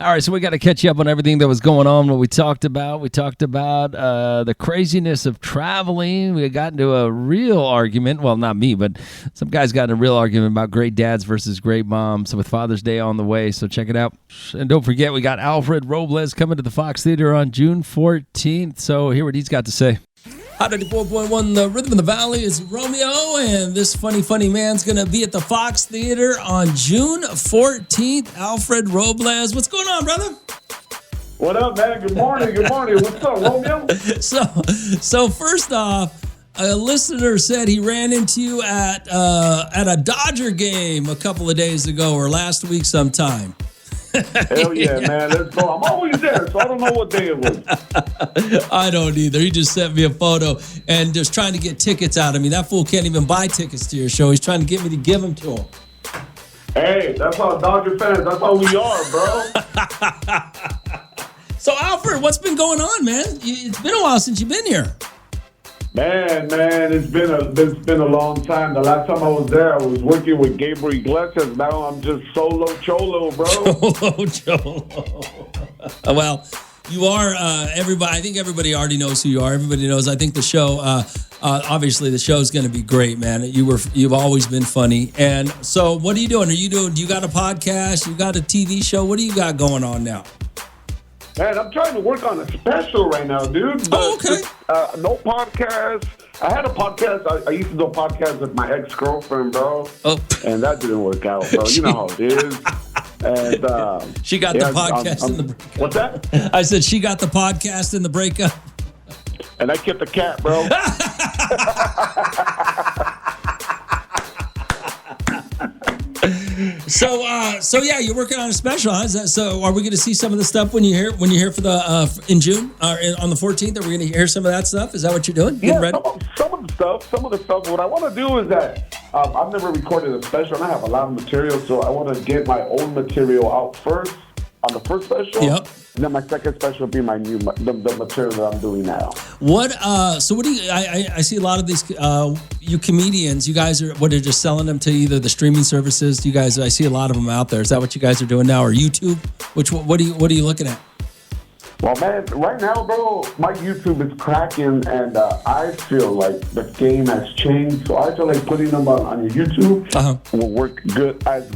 All right, so we got to catch you up on everything that was going on. What we talked about the craziness of traveling. We got into a real argument. Well, not me, but some guys got in a real argument about great dads versus great moms. So with Father's Day on the way, so check it out. And don't forget, we got Alfred Robles coming to the Fox Theater on June 14th. So hear what he's got to say. Hot 94.1, the Rhythm of the Valley is Romeo, and this funny man's going to be at the Fox Theater on June 14th. Alfred Robles, what's going on, brother? What up, man? Good morning. What's up, Romeo? So first off, a listener said he ran into you at a Dodger game a couple of days ago or last week sometime. Hell yeah, man. Let's go. I'm always there, so I don't know what day it was. I don't either. He just sent me a photo and just trying to get tickets out of me. That fool can't even buy tickets to your show. He's trying to get me to give them to him. Hey, that's how Dodger fans, that's how we are, bro. So, Alfred, what's been going on, man? It's been a while since you've been here. Man, it's been a long time. The last time I was there, I was working with Gabriel Iglesias. Now I'm just solo cholo, bro. Solo cholo. Well, you are everybody. I think everybody already knows who you are. Everybody knows. I think the show, obviously, the show is going to be great, man. You've always been funny. And so, what are you doing? Do you got a podcast? You got a TV show? What do you got going on now? Man, I'm trying to work on a special right now, dude. Oh, okay. No podcast. I had a podcast. I used to do a podcast with my ex-girlfriend, bro. Oh. And that didn't work out, bro. You know how it is. And she got the podcast in the breakup. What's that? I said she got the podcast in the breakup. And I kept the cat, bro. So yeah, you're working on a special. Huh? So are we going to see some of the stuff when you're here for the in June or on the 14th? Are we going to hear some of that stuff? Is that what you're doing? Yeah, some of the stuff. What I want to do is that I've never recorded a special, and I have a lot of material, so I want to get my own material out first on the first special. Yep. And then my second special will be the material that I'm doing now. So what do you? I see a lot of these you comedians. You guys are just selling them to either the streaming services. Do you guys? I see a lot of them out there. Is that what you guys are doing now, or YouTube? What are you looking at? Well, man, right now, bro, my YouTube is cracking, and I feel like the game has changed. So I feel like putting them on your YouTube will work good as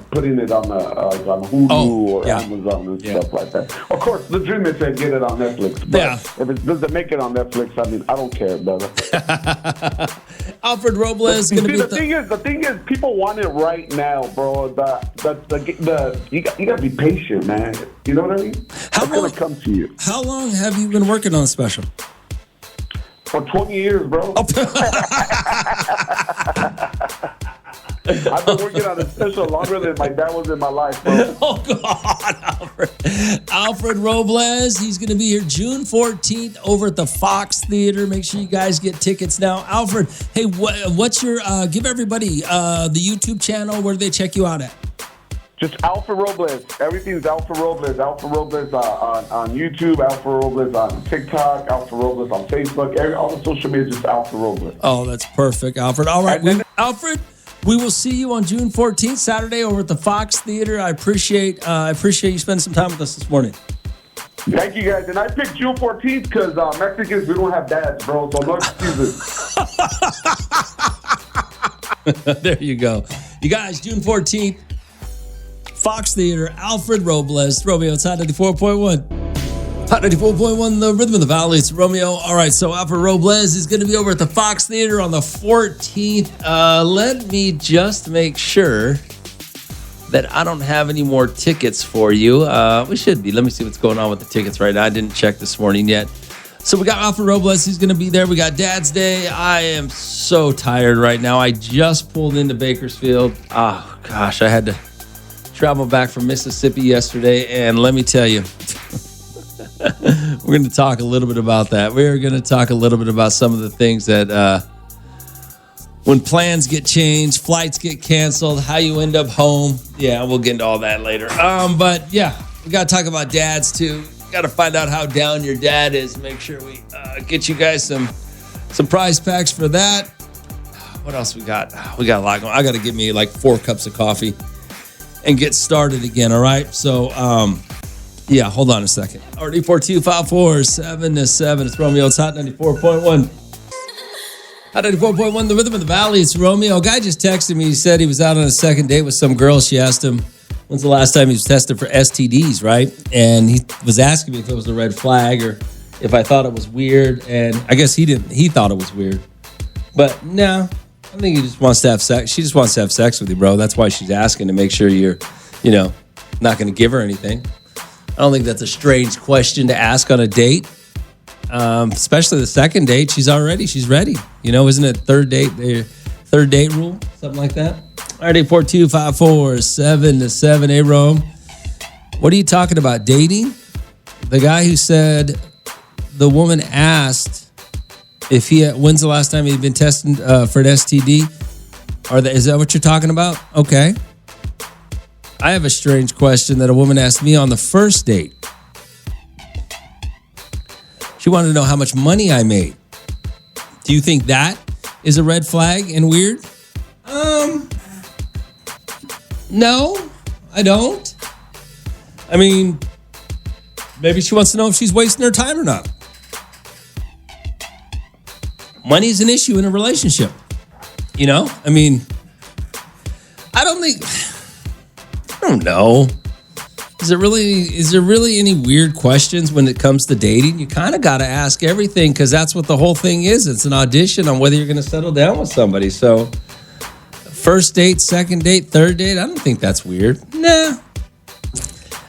putting it on Hulu or Amazon and stuff like that. Of course, the dream is to get it on Netflix. But if it doesn't make it on Netflix, I mean, I don't care, brother. Alfred Robles is going to be the thing is, people want it right now, bro. You got to be patient, man. You know what I mean? It's going to come to you. How long have you been working on the special? For 20 years, bro. I've been working on a special longer than my dad was in my life, bro. Oh, God, Alfred Robles. He's going to be here June 14th over at the Fox Theater. Make sure you guys get tickets now. Alfred, hey, what's your, give everybody the YouTube channel. Where do they check you out at? Just Alfred Robles. Everything's Alfred Robles. Alfred Robles on YouTube. Alfred Robles on TikTok. Alfred Robles on Facebook. All the social media is just Alfred Robles. Oh, that's perfect, Alfred. All right, Alfred. We will see you on June 14th, Saturday, over at the Fox Theater. I appreciate you spending some time with us this morning. Thank you, guys. And I picked June 14th because Mexicans, we don't have dads, bro. So no excuses. There you go. You guys, June 14th, Fox Theater, Alfred Robles. Romeo, it's Hot 94.1. Hot 94.1, the Rhythm of the Valley. It's Romeo. All right, so Alfred Robles is going to be over at the Fox Theater on the 14th. Let me just make sure that I don't have any more tickets for you. We should be. Let me see what's going on with the tickets right now. I didn't check this morning yet. So we got Alfred Robles. He's going to be there. We got Dad's Day. I am so tired right now. I just pulled into Bakersfield. Oh, gosh, I had to travel back from Mississippi yesterday, and let me tell you, we're going to talk a little bit about that. We're going to talk a little bit about some of the things that when plans get changed, flights get canceled, how you end up home. Yeah, we'll get into all that later. But yeah, we got to talk about dads too. Got to find out how down your dad is. Make sure we get you guys some prize packs for that. What else we got? We got a lot going. I got to get me like 4 cups of coffee. and get started again, all right? So, yeah, hold on a second. RD42547-7. It's Romeo. It's Hot 94.1. Hot 94.1, the Rhythm of the Valley. It's Romeo. A guy just texted me. He said he was out on a second date with some girl. She asked him, when's the last time he was tested for STDs, right? And he was asking me if it was a red flag or if I thought it was weird. And I guess he didn't. He thought it was weird. But no, I think he just wants to have sex. She just wants to have sex with you, bro. That's why she's asking, to make sure you're, not going to give her anything. I don't think that's a strange question to ask on a date, especially the second date. She's ready. Isn't it third date rule, something like that? All right, 842-547-7. Hey, Rome, what are you talking about? Dating? The guy who said the woman asked if when's the last time he'd been tested for an STD? Is that what you're talking about? Okay. I have a strange question that a woman asked me on the first date. She wanted to know how much money I made. Do you think that is a red flag and weird? No, I don't. I mean, maybe she wants to know if she's wasting her time or not. Money is an issue in a relationship. I don't know. Is there really any weird questions when it comes to dating? You kind of got to ask everything, because that's what the whole thing is. It's an audition on whether you're going to settle down with somebody. So first date, second date, third date, I don't think that's weird. Nah.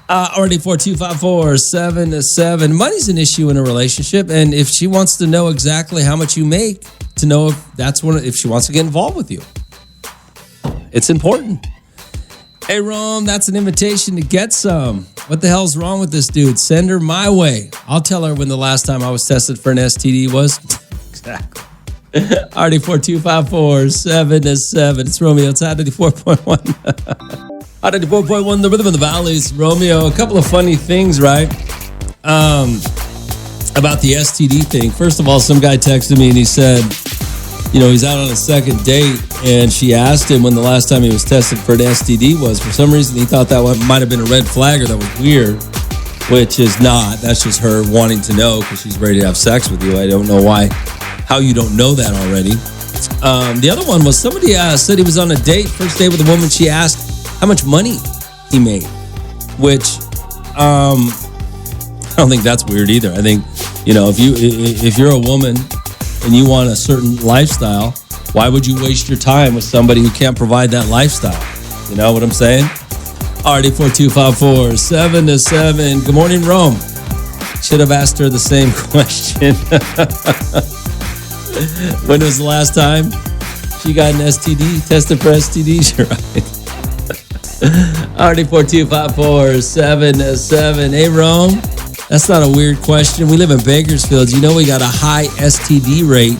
Already 42547-7. Money's an issue in a relationship, and if she wants to know exactly how much you make, to know if she wants to get involved with you, it's important. Hey, Rom, that's an invitation to get some. What the hell's wrong with this dude? Send her my way. I'll tell her when the last time I was tested for an STD was. Exactly. Already 42547-7. It's Romeo. It's Hot 94.1. Hot 94.1, the Rhythm of the Valleys. Romeo, a couple of funny things, right? About the STD thing. First of all, some guy texted me and he said, he's out on a second date, and she asked him when the last time he was tested for an STD was. For some reason, he thought that might have been a red flag or that was weird, which is not. That's just her wanting to know because she's ready to have sex with you. I don't know how you don't know that already. The other one was somebody said he was on a date, first date with a woman. She asked how much money he made, which I don't think that's weird either. I think, if you're a woman and you want a certain lifestyle, why would you waste your time with somebody who can't provide that lifestyle? You know what I'm saying? Already 42547-7. Good morning, Rome. Should have asked her the same question. When was the last time she got an STD, tested for STDs? You're right. Already 42547-7. Hey, Rome. That's not a weird question. We live in Bakersfield. We got a high STD rate.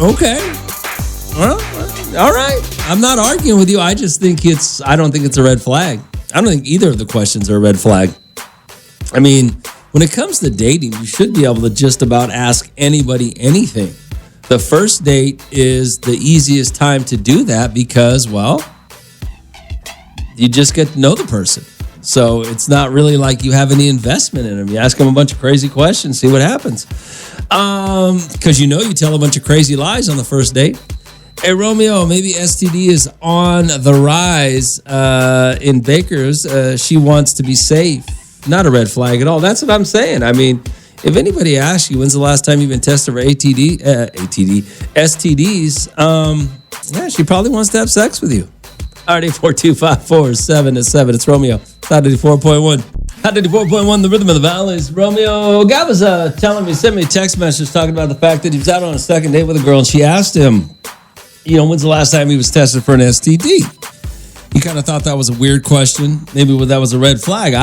Okay. Well, all right. I'm not arguing with you. I just think I don't think it's a red flag. I don't think either of the questions are a red flag. I mean, when it comes to dating, you should be able to just about ask anybody anything. The first date is the easiest time to do that because, well, you just get to know the person. So it's not really like you have any investment in them. You ask them a bunch of crazy questions, see what happens. Because you tell a bunch of crazy lies on the first date. Hey, Romeo, maybe STD is on the rise in Bakers. She wants to be safe. Not a red flag at all. That's what I'm saying. I mean, if anybody asks you, when's the last time you've been tested for STDs, she probably wants to have sex with you. Already 42547-7. It's Romeo. It's Hot 94.1. Hot 94.1, the Rhythm of the Valleys. Romeo, guy was sent me a text message talking about the fact that he was out on a second date with a girl, and she asked him, when's the last time he was tested for an STD? He kind of thought that was a weird question. Maybe that was a red flag.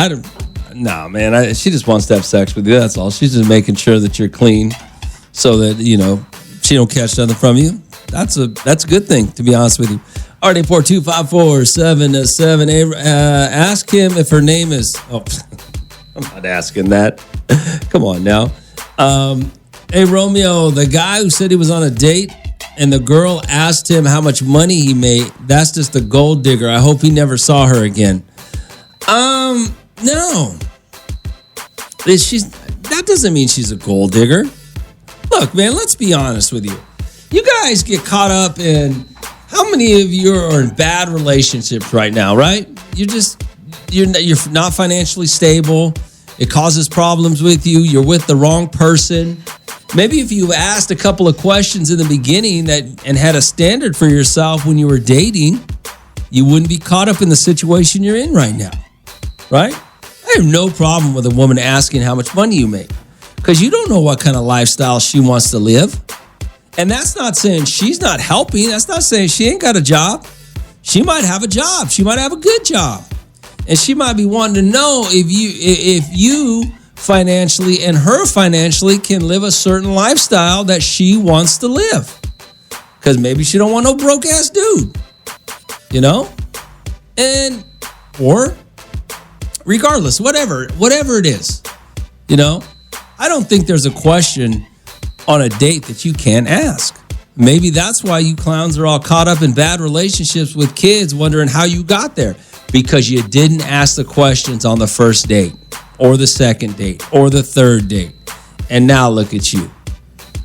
No, man. She just wants to have sex with you. That's all. She's just making sure that you're clean so that, she don't catch nothing from you. That's a good thing, to be honest with you. Already 42547-7. Ask him if her name is. Oh, I'm not asking that. Come on now. Hey, Romeo, the guy who said he was on a date and the girl asked him how much money he made, that's just a gold digger. I hope he never saw her again. No. That doesn't mean she's a gold digger. Look, man, let's be honest with you. You guys get caught up in, how many of you are in bad relationships right now, right? You're not financially stable. It causes problems with you. You're with the wrong person. Maybe if you asked a couple of questions in the beginning and had a standard for yourself when you were dating, you wouldn't be caught up in the situation you're in right now, right? I have no problem with a woman asking how much money you make, because you don't know what kind of lifestyle she wants to live. And that's not saying she's not helping. That's not saying she ain't got a job. She might have a job. She might have a good job. And she might be wanting to know if you financially and her financially can live a certain lifestyle that she wants to live. Because maybe she don't want no broke ass dude, you know? Or regardless, whatever it is, you know? I don't think there's a question on a date that you can't ask. Maybe that's why you clowns are all caught up in bad relationships with kids, wondering how you got there. Because you didn't ask the questions on the first date, or the second date, or the third date. And now look at you,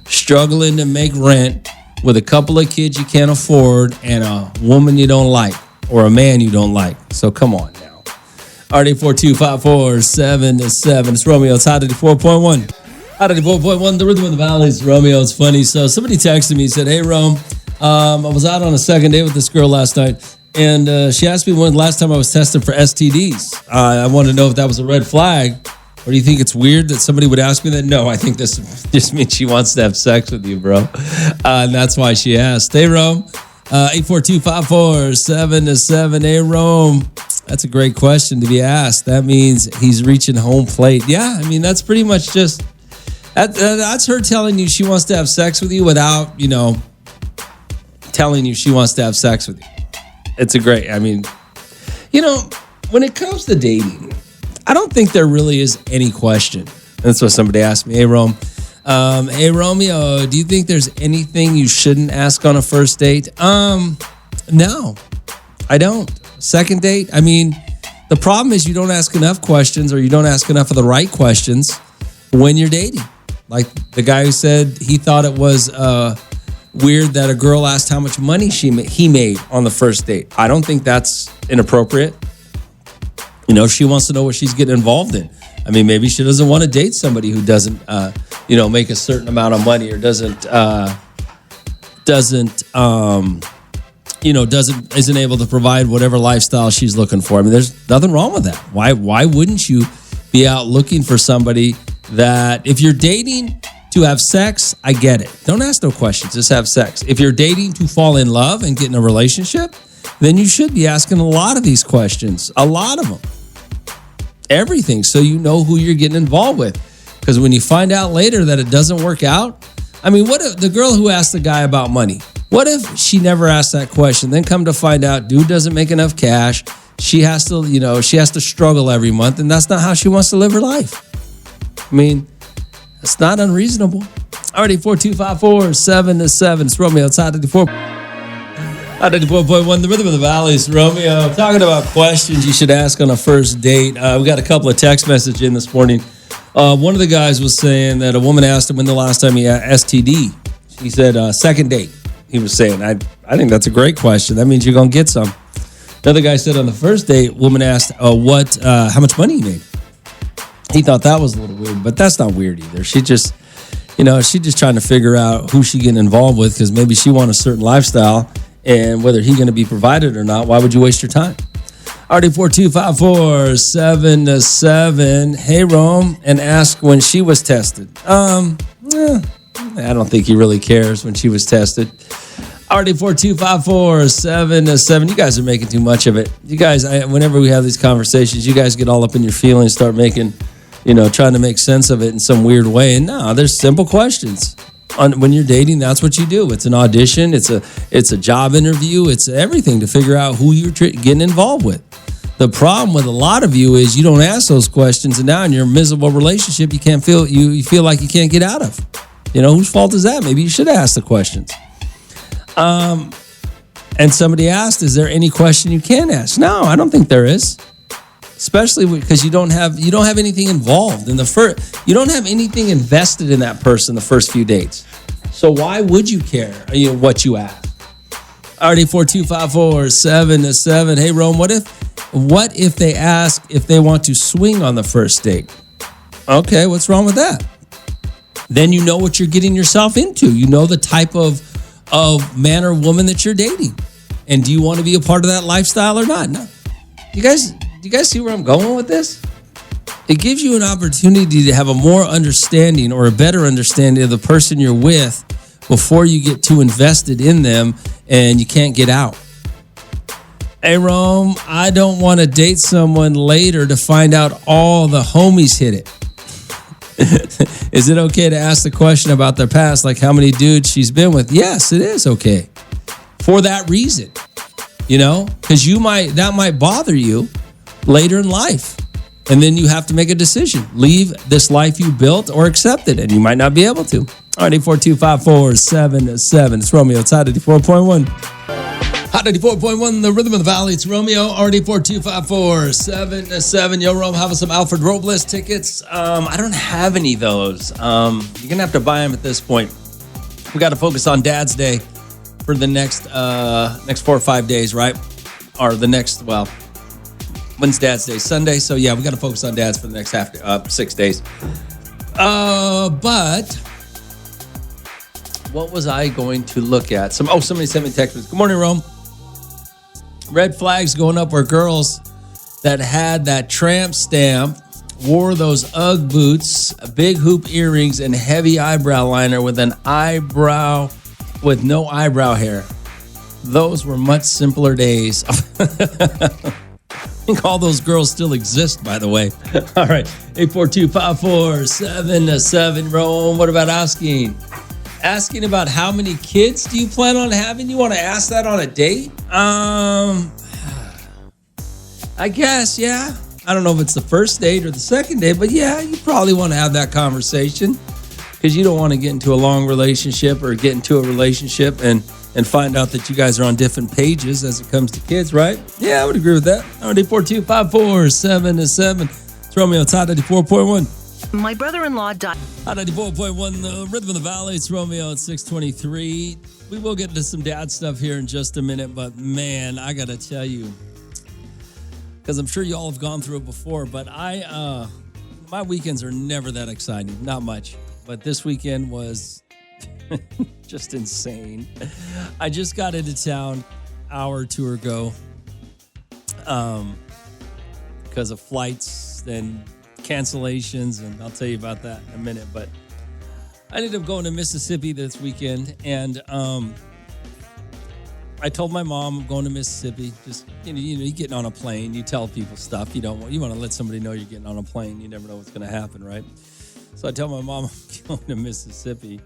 struggling to make rent with a couple of kids you can't afford and a woman you don't like, or a man you don't like. So come on now. RD42547-7. It's Romeo. It's Hot 94.1. Hot 94.1, the rhythm of the valley. It's Romeo. It's funny. So somebody texted me, said, hey, Rome, I was out on a second date with this girl last night. And she asked me when the last time I was tested for STDs. I wanted to know if that was a red flag. Or do you think it's weird that somebody would ask me that? No, I think this just means she wants to have sex with you, bro. And that's why she asked. Hey, Rome. 842-547-7. Hey, Rome. That's a great question to be asked. That means he's reaching home plate. Yeah, I mean, that's pretty much just... That's her telling you she wants to have sex with you without, telling you she wants to have sex with you. It's when it comes to dating, I don't think there really is any question. That's what somebody asked me. Hey, Rome. Hey, Romeo, do you think there's anything you shouldn't ask on a first date? No, I don't. Second date, the problem is you don't ask enough questions, or you don't ask enough of the right questions when you're dating. Like the guy who said he thought it was weird that a girl asked how much money he made on the first date. I don't think that's inappropriate. She wants to know what she's getting involved in. Maybe she doesn't want to date somebody who doesn't, make a certain amount of money, or isn't able to provide whatever lifestyle she's looking for. There's nothing wrong with that. Why wouldn't you be out looking for somebody that, if you're dating to have sex, I get it. Don't ask no questions, just have sex. If you're dating to fall in love and get in a relationship, then you should be asking a lot of these questions, a lot of them. Everything, so you know who you're getting involved with. Because when you find out later that it doesn't work out, what if the girl who asked the guy about money, what if she never asked that question, then come to find out dude doesn't make enough cash, she has to struggle every month, and that's not how she wants to live her life. It's not unreasonable. Already 42547-7. It's Romeo. It's Hot 94. Hot 94.1, the rhythm of the valley. It's Romeo. Talking about questions you should ask on a first date. We got a couple of text messages in this morning. One of the guys was saying that a woman asked him when the last time he had STD. He said, second date. He was saying, I think that's a great question. That means you're going to get some. Another guy said on the first date, woman asked how much money he made. He thought that was a little weird, but that's not weird either. She just, she's just trying to figure out who she getting involved with, because maybe she wants a certain lifestyle, and whether he's going to be provided or not, why would you waste your time? RD42547-7. Hey, Rome, and ask when she was tested. I don't think he really cares when she was tested. RD42547-7. You guys are making too much of it. You guys, whenever we have these conversations, you guys get all up in your feelings, start making, trying to make sense of it in some weird way. And no, there's simple questions. When you're dating, that's what you do. It's an audition. It's a job interview. It's everything to figure out who you're getting involved with. The problem with a lot of you is you don't ask those questions, and now in your miserable relationship, you feel like you can't get out of. Whose fault is that? Maybe you should ask the questions. And somebody asked, is there any question you can ask? No, I don't think there is. Especially because you don't have anything involved in the first. You don't have anything invested in that person the first few dates. So why would you care? What you ask? RD4254-7-7. Hey Rome, what if they ask if they want to swing on the first date? Okay, what's wrong with that? Then you know what you're getting yourself into. You know the type of man or woman that you're dating. And do you want to be a part of that lifestyle or not? No. Do you guys see where I'm going with this? It gives you an opportunity to have a more understanding or a better understanding of the person you're with before you get too invested in them and you can't get out. Hey, Rome, I don't want to date someone later to find out all the homies hit it. Is it okay to ask the question about their past, like how many dudes she's been with? Yes, it is okay. For that reason, because that might bother you later in life. And then you have to make a decision. Leave this life you built or accept it. And you might not be able to. All right, 84254-7-7. It's Romeo. It's Hot 94.1. Hot 94.1, the rhythm of the valley. It's Romeo. RD4254-7-7. Yo, Rome, having some Alfred Robles tickets. I don't have any of those. You're going to have to buy them at this point. We got to focus on Dad's Day for the next 4 or 5 days, right? Or the next, when's Dad's Day? Sunday. So, yeah, we got to focus on Dad's for the next 6 days. But what was I going to look at? Somebody sent me a text. Good morning, Rome. Red flags going up where girls that had that tramp stamp wore those Ugg boots, big hoop earrings, and heavy eyebrow liner with no eyebrow hair. Those were much simpler days. I think all those girls still exist, by the way. All right, 84254-7-7. Rome, what about asking about how many kids do you plan on having? You want to ask that on a date? I guess, yeah. I don't know if it's the first date or the second date, but yeah, you probably want to have that conversation because you don't want to get into a long relationship or get into a relationship and find out that you guys are on different pages as it comes to kids, right? Yeah, I would agree with that. 84254-7-7. It's Romeo. It's Hot 94.1. My brother-in-law died. Hot 94.1, the rhythm of the valley. It's Romeo at 623. We will get into some dad stuff here in just a minute, but man, I got to tell you, because I'm sure you all have gone through it before, but my weekends are never that exciting. Not much. But this weekend was just insane. I just got into town hour or two ago because of flights and cancellations, and I'll tell you about that in a minute. But I ended up going to Mississippi this weekend, and I told my mom I'm going to Mississippi. Just you're getting on a plane, you tell people stuff. You want to let somebody know you're getting on a plane. You never know what's going to happen, right? So I tell my mom I'm going to Mississippi,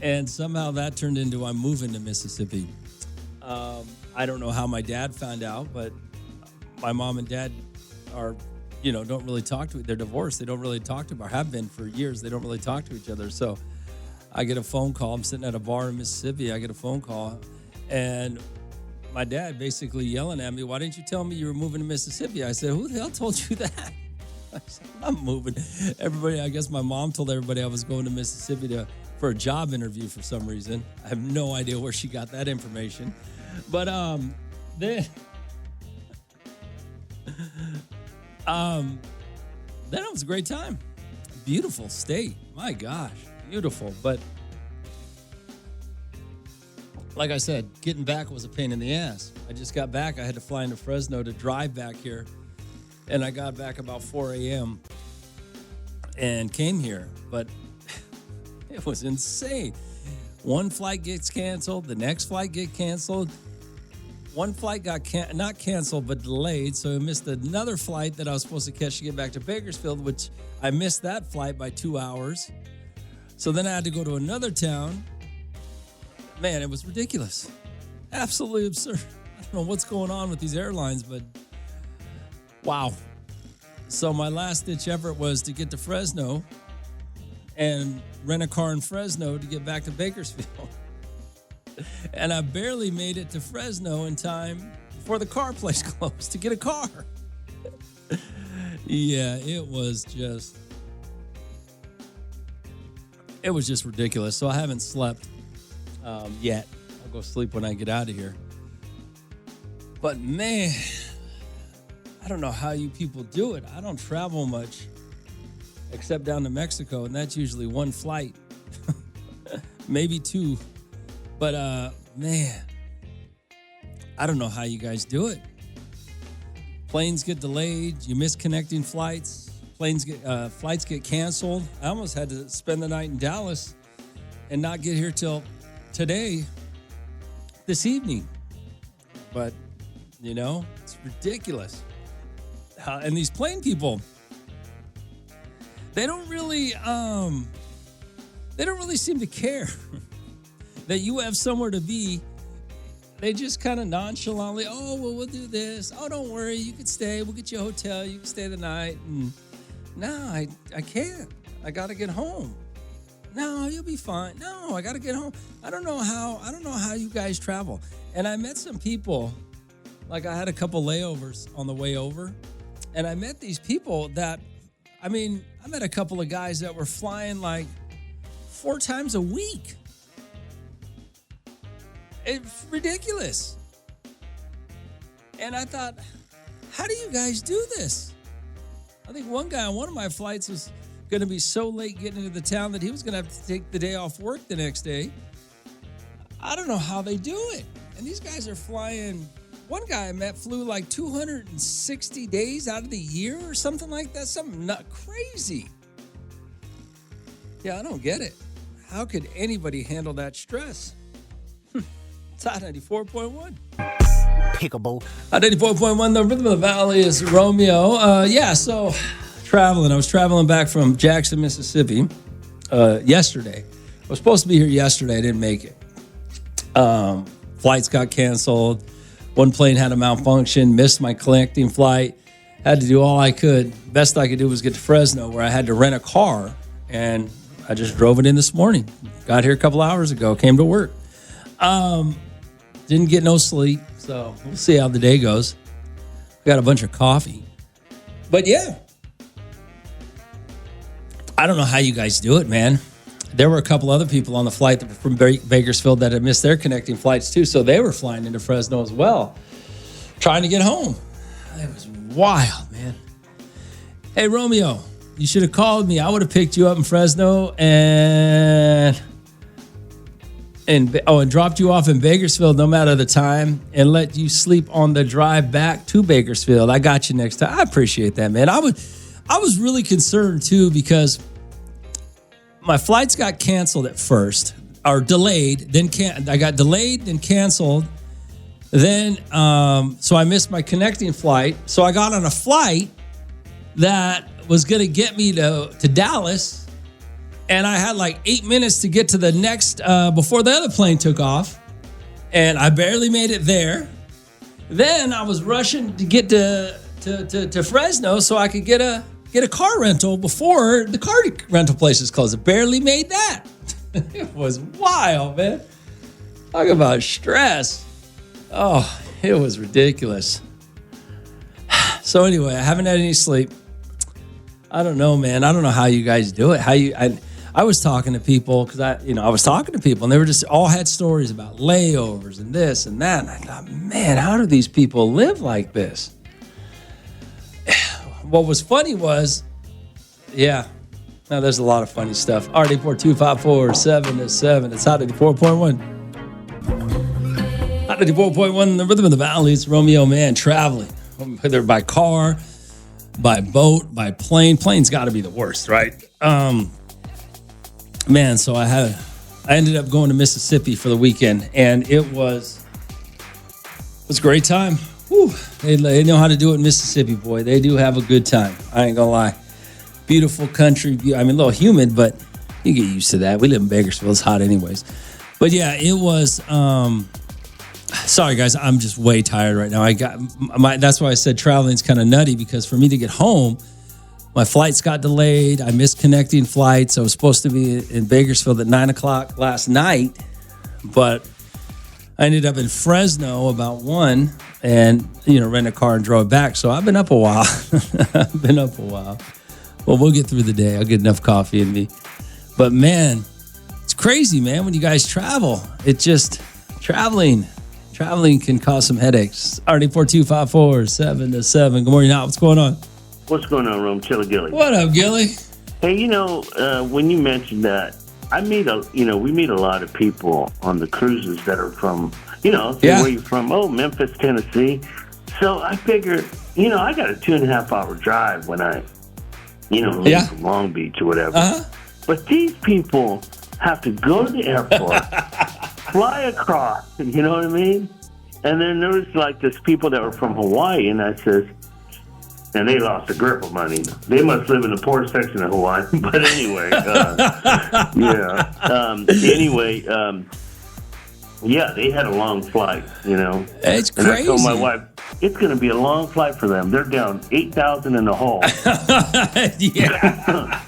and somehow that turned into I'm moving to Mississippi. I don't know how my dad found out, but my mom and dad are, don't really talk to. They're divorced. They don't really talk to, or have been for years. They don't really talk to each other. So I get a phone call. I'm sitting at a bar in Mississippi. I get a phone call, and my dad basically yelling at me, "Why didn't you tell me you were moving to Mississippi?" I said, "Who the hell told you that?" I said, "I'm moving." Everybody, I guess my mom told everybody I was going to Mississippi for a job interview for some reason. I have no idea where she got that information. But then it was a great time. Beautiful state. My gosh, beautiful. But like I said, getting back was a pain in the ass. I just got back. I had to fly into Fresno to drive back here. And I got back about 4 a.m. and came here. But it was insane. One flight gets canceled. The next flight gets canceled. One flight got not canceled, but delayed. So I missed another flight that I was supposed to catch to get back to Bakersfield, which I missed that flight by 2 hours. So then I had to go to another town. Man, it was ridiculous. Absolutely absurd. I don't know what's going on with these airlines, but wow. So my last ditch effort was to get to Fresno and rent a car in Fresno to get back to Bakersfield. And I barely made it to Fresno in time before the car place closed to get a car. Yeah, it was just ridiculous. So I haven't slept yet. I'll go sleep when I get out of here. But man, I don't know how you people do it. I don't travel much except down to Mexico, and that's usually one flight, maybe two. But man, I don't know how you guys do it. Planes get delayed. You miss connecting flights. Flights get canceled. I almost had to spend the night in Dallas and not get here till today, this evening. But it's ridiculous. And these plane people, they don't really seem to care that you have somewhere to be. They just kind of nonchalantly, oh, well, we'll do this. Oh, don't worry, you can stay. We'll get you a hotel. You can stay the night. And no, I can't. I got to get home. No, you'll be fine. No, I got to get home. I don't know how you guys travel. And I met some people, like I had a couple layovers on the way over. And I met these people that, I met a couple of guys that were flying like 4 times a week. It's ridiculous. And I thought, how do you guys do this? I think one guy on one of my flights was going to be so late getting into the town that he was going to have to take the day off work the next day. I don't know how they do it. And these guys are flying. One guy I met flew like 260 days out of the year or something like that. Something not crazy. Yeah, I don't get it. How could anybody handle that stress? It's Hot 94.1. Pickable. Hot 94.1, the Rhythm of the Valley is Romeo. So traveling. I was traveling back from Jackson, Mississippi yesterday. I was supposed to be here yesterday. I didn't make it. Flights got canceled. One plane had a malfunction, missed my connecting flight. Had to do all I could. Best I could do was get to Fresno, where I had to rent a car. And I just drove it in this morning. Got here a couple hours ago, came to work. Didn't get no sleep, so we'll see how the day goes. Got a bunch of coffee. But yeah, I don't know how you guys do it, man. There were a couple other people on the flight that were from Bakersfield that had missed their connecting flights too, so they were flying into Fresno as well, trying to get home. It was wild, man. Hey, Romeo, you should have called me. I would have picked you up in Fresno and dropped you off in Bakersfield no matter the time and let you sleep on the drive back to Bakersfield. I got you next time. I appreciate that, man. I was really concerned too because my flights got canceled at first, or delayed. I got delayed, then canceled. Then, so I missed my connecting flight. So I got on a flight that was going to get me to Dallas. And I had like 8 minutes to get to the next, before the other plane took off. And I barely made it there. Then I was rushing to get to Fresno so I could get a car rental before the car rental places closed. I barely made that. It was wild, man. Talk about stress. Oh, it was ridiculous. So anyway, I haven't had any sleep. I don't know, man. I don't know how you guys do it. I was talking to people because I was talking to people and they were just all had stories about layovers and this and that. And I thought, man, how do these people live like this? What was funny was, there's a lot of funny stuff. RD42547 It's Hot 94.1. Hot 94.1, the Rhythm of the Valley. It's Romeo, man, traveling. Whether by car, by boat, by plane. Plane's got to be the worst, right? Man, so I ended up going to Mississippi for the weekend, and it was a great time. Whew, they know how to do it in Mississippi, boy. They do have a good time. I ain't gonna lie. Beautiful country. A little humid, but you get used to that. We live in Bakersfield. It's hot anyways. But yeah, it was... sorry, guys. I'm just way tired right now. That's why I said traveling's kind of nutty, because for me to get home, my flights got delayed. I missed connecting flights. I was supposed to be in Bakersfield at 9 o'clock last night, but I ended up in Fresno about 1 and, rent a car and drove back. So I've been up a while. Well, we'll get through the day. I'll get enough coffee in me. But man, it's crazy, man, when you guys travel. It just, traveling can cause some headaches. RD4254-7-7. Good morning, What's going on? What's going on, Rome? Chilla Gilly. What up, Gilly? Hey, when you mentioned that, we meet a lot of people on the cruises that are from, where you from? Oh, Memphis, Tennessee. So I figured, I got a 2.5-hour drive when I, leave from Long Beach or whatever. Uh-huh. But these people have to go to the airport, fly across, you know what I mean? And then there was like this people that were from Hawaii, and I says, and they lost the grip of money. They must live in the poor section of Hawaii. But anyway, they had a long flight, It's and crazy. I told my wife, it's going to be a long flight for them. They're down 8,000 in the hole. Yeah.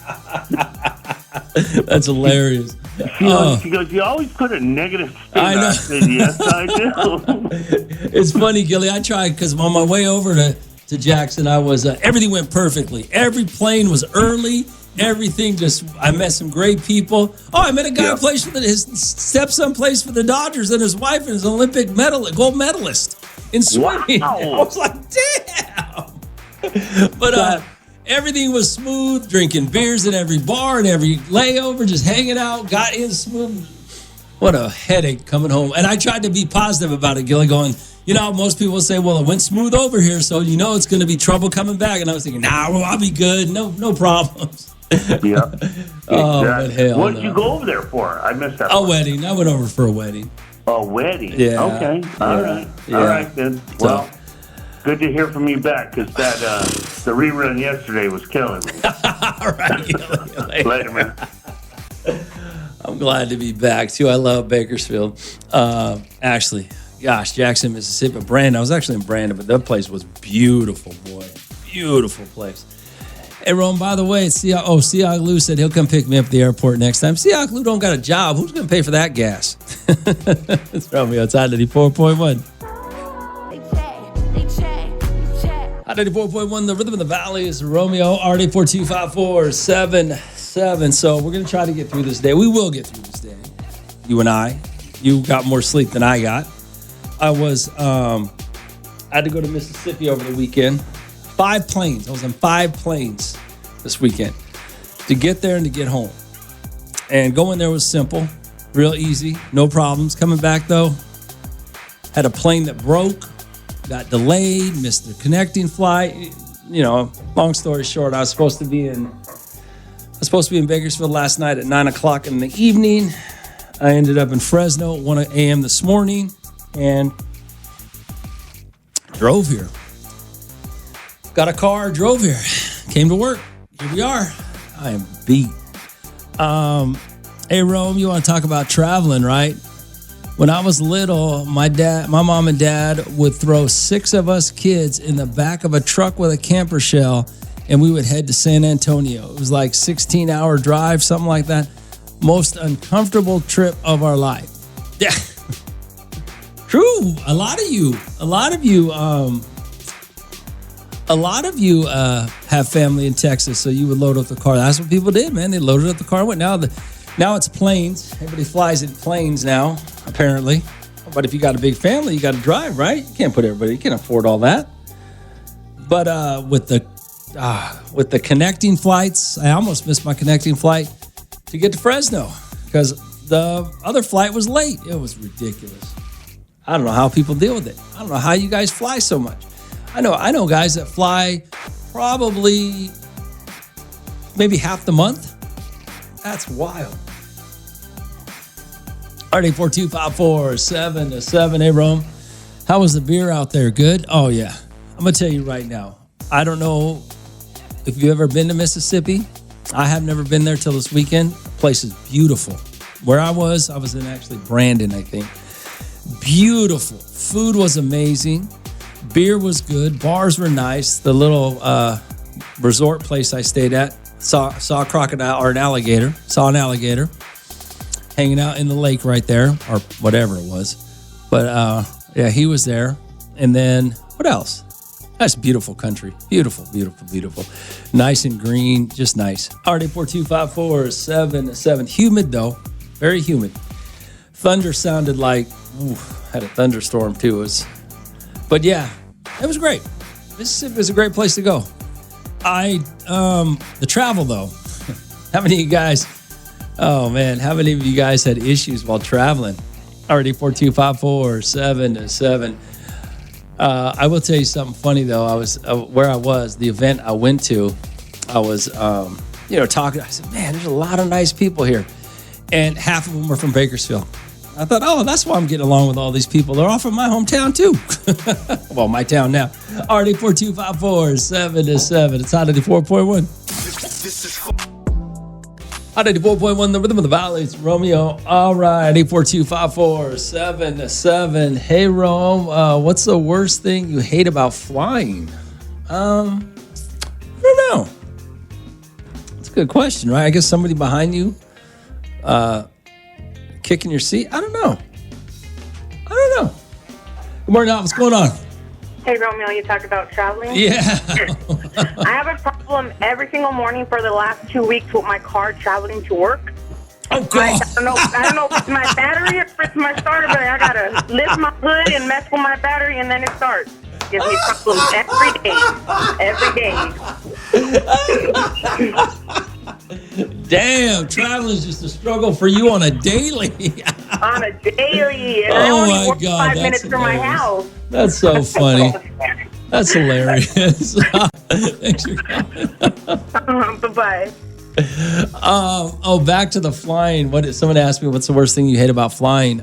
That's hilarious. She goes, you always put a negative spin. I know. I said, yes, I do. It's funny, Gilly. I tried because on my way over to Jackson, I was everything went perfectly. Every plane was early. Everything I met some great people. Oh, I met a guy who plays for his stepson plays for the Dodgers, and his wife is an Olympic gold medalist in swimming. Wow. I was like, damn. But everything was smooth. Drinking beers at every bar and every layover, just hanging out. Got in smooth. What a headache coming home. And I tried to be positive about it, Gilly, going, most people say, well, it went smooth over here, so it's going to be trouble coming back. And I was thinking, I'll be good. No problems. Yeah. Oh, but hell what did you go over there for? I missed that. A wedding. I went over for a wedding. A wedding? Yeah. Okay. All right. Yeah. All right, then. Well, good to hear from you back, because the rerun yesterday was killing me. All right. Later, man. I'm glad to be back, too. I love Bakersfield. Actually, gosh, Jackson, Mississippi. Brandon. I was actually in Brandon, but that place was beautiful, boy. Beautiful place. Hey, Rome, by the way, Seahawk Lou said he'll come pick me up at the airport next time. Seahawk Lou don't got a job. Who's going to pay for that gas? It's Romeo outside 94.1. Hot 94.1, the rhythm of the valley is Romeo, RD4254-77. So we're going to try to get through this day. We will get through this day. You and I. You got more sleep than I got. I had to go to Mississippi over the weekend. 5 planes. I was on 5 planes this weekend to get there and to get home. And going there was simple, real easy, no problems. Coming back, though, had a plane that broke, got delayed, missed the connecting flight. Long story short, I was supposed to be in Bakersfield last night at 9 o'clock in the evening. I ended up in Fresno at 1 a.m. this morning and drove here. Got a car, drove here, came to work. Here we are. I am beat. Hey, Rome, you want to talk about traveling, right? When I was little, my mom and dad would throw 6 of us kids in the back of a truck with a camper shell, and we would head to San Antonio. It was like 16-hour drive, something like that. Most uncomfortable trip of our life. Yeah. True. A lot of you have family in Texas, so you would load up the car. That's what people did, man. They loaded up the car and went. Now it's planes. Everybody flies in planes now, apparently. But if you got a big family, you got to drive, right? You can't put everybody. You can't afford all that. But with the connecting flights, I almost missed my connecting flight to get to Fresno because the other flight was late. It was ridiculous. I don't know how people deal with it. I don't know how you guys fly so much. I know guys that fly probably maybe half the month. That's wild. RD4254-7-7. Hey, Rome. How was the beer out there? Good? Oh, yeah. I'm going to tell you right now. I don't know if you've ever been to Mississippi. I have never been there till this weekend. The place is beautiful. Where I was in actually Brandon, I think. Beautiful. Food was amazing. Beer was good. Bars were nice. The little resort place I stayed at saw a crocodile or an alligator. Saw an alligator hanging out in the lake right there, or whatever it was. But yeah, he was there. And then what else? That's beautiful country. Beautiful, beautiful, beautiful. Nice and green, just nice. RD42547. Humid though, very humid. Thunder sounded like, had a thunderstorm too. But yeah, it was great. Mississippi was a great place to go. The travel though, how many of you guys, how many of you guys had issues while traveling? RD42547. I will tell you something funny though. I was the event I went to, I was, talking. I said, man, there's a lot of nice people here. And half of them were from Bakersfield. I thought, that's why I'm getting along with all these people. They're all from my hometown too. Well, my town now. RD42547. It's Hot 94.1. Hot 94.1, the rhythm of the valley. It's Romeo. All right, 8425477. Hey, Rome, what's the worst thing you hate about flying? I don't know. It's a good question, right? I guess somebody behind you kicking your seat. I don't know. Good morning, what's going on? Hey, Romeo, you talk about traveling? Yeah. I have a problem every single morning for the last 2 weeks with my car traveling to work. Oh, God. I don't know if it's my battery or if it's my starter, but I got to lift my hood and mess with my battery, and then it starts. Gives me problems every day. Damn, traveling is just a struggle for you on a daily. On a daily. And I only work 5 minutes from my house. That's so funny. That's hilarious. Thanks for calling. Bye-bye. Back to the flying. Someone asked me, what's the worst thing you hate about flying?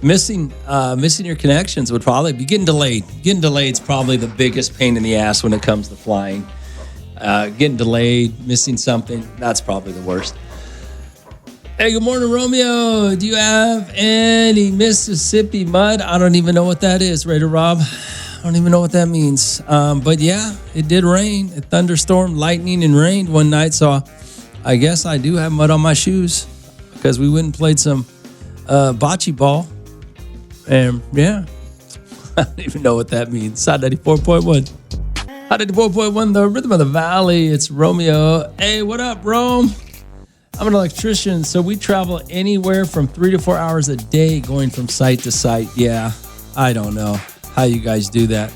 Missing your connections would probably be getting delayed. Getting delayed is probably the biggest pain in the ass when it comes to flying. Getting delayed, missing something, that's probably the worst. Hey, good morning, Romeo. Do you have any Mississippi mud? I don't even know what that is, Raider Rob. I don't even know what that means. But yeah, it did rain. It thunderstormed, lightning, and rained one night. So I guess I do have mud on my shoes because we went and played some bocce ball. And yeah, I don't even know what that means. Side 94.1. Hot 94.1, the rhythm of the valley. It's Romeo. Hey, what up, Rome? I'm an electrician, so we travel anywhere from 3 to 4 hours a day going from site to site. Yeah, I don't know how you guys do that.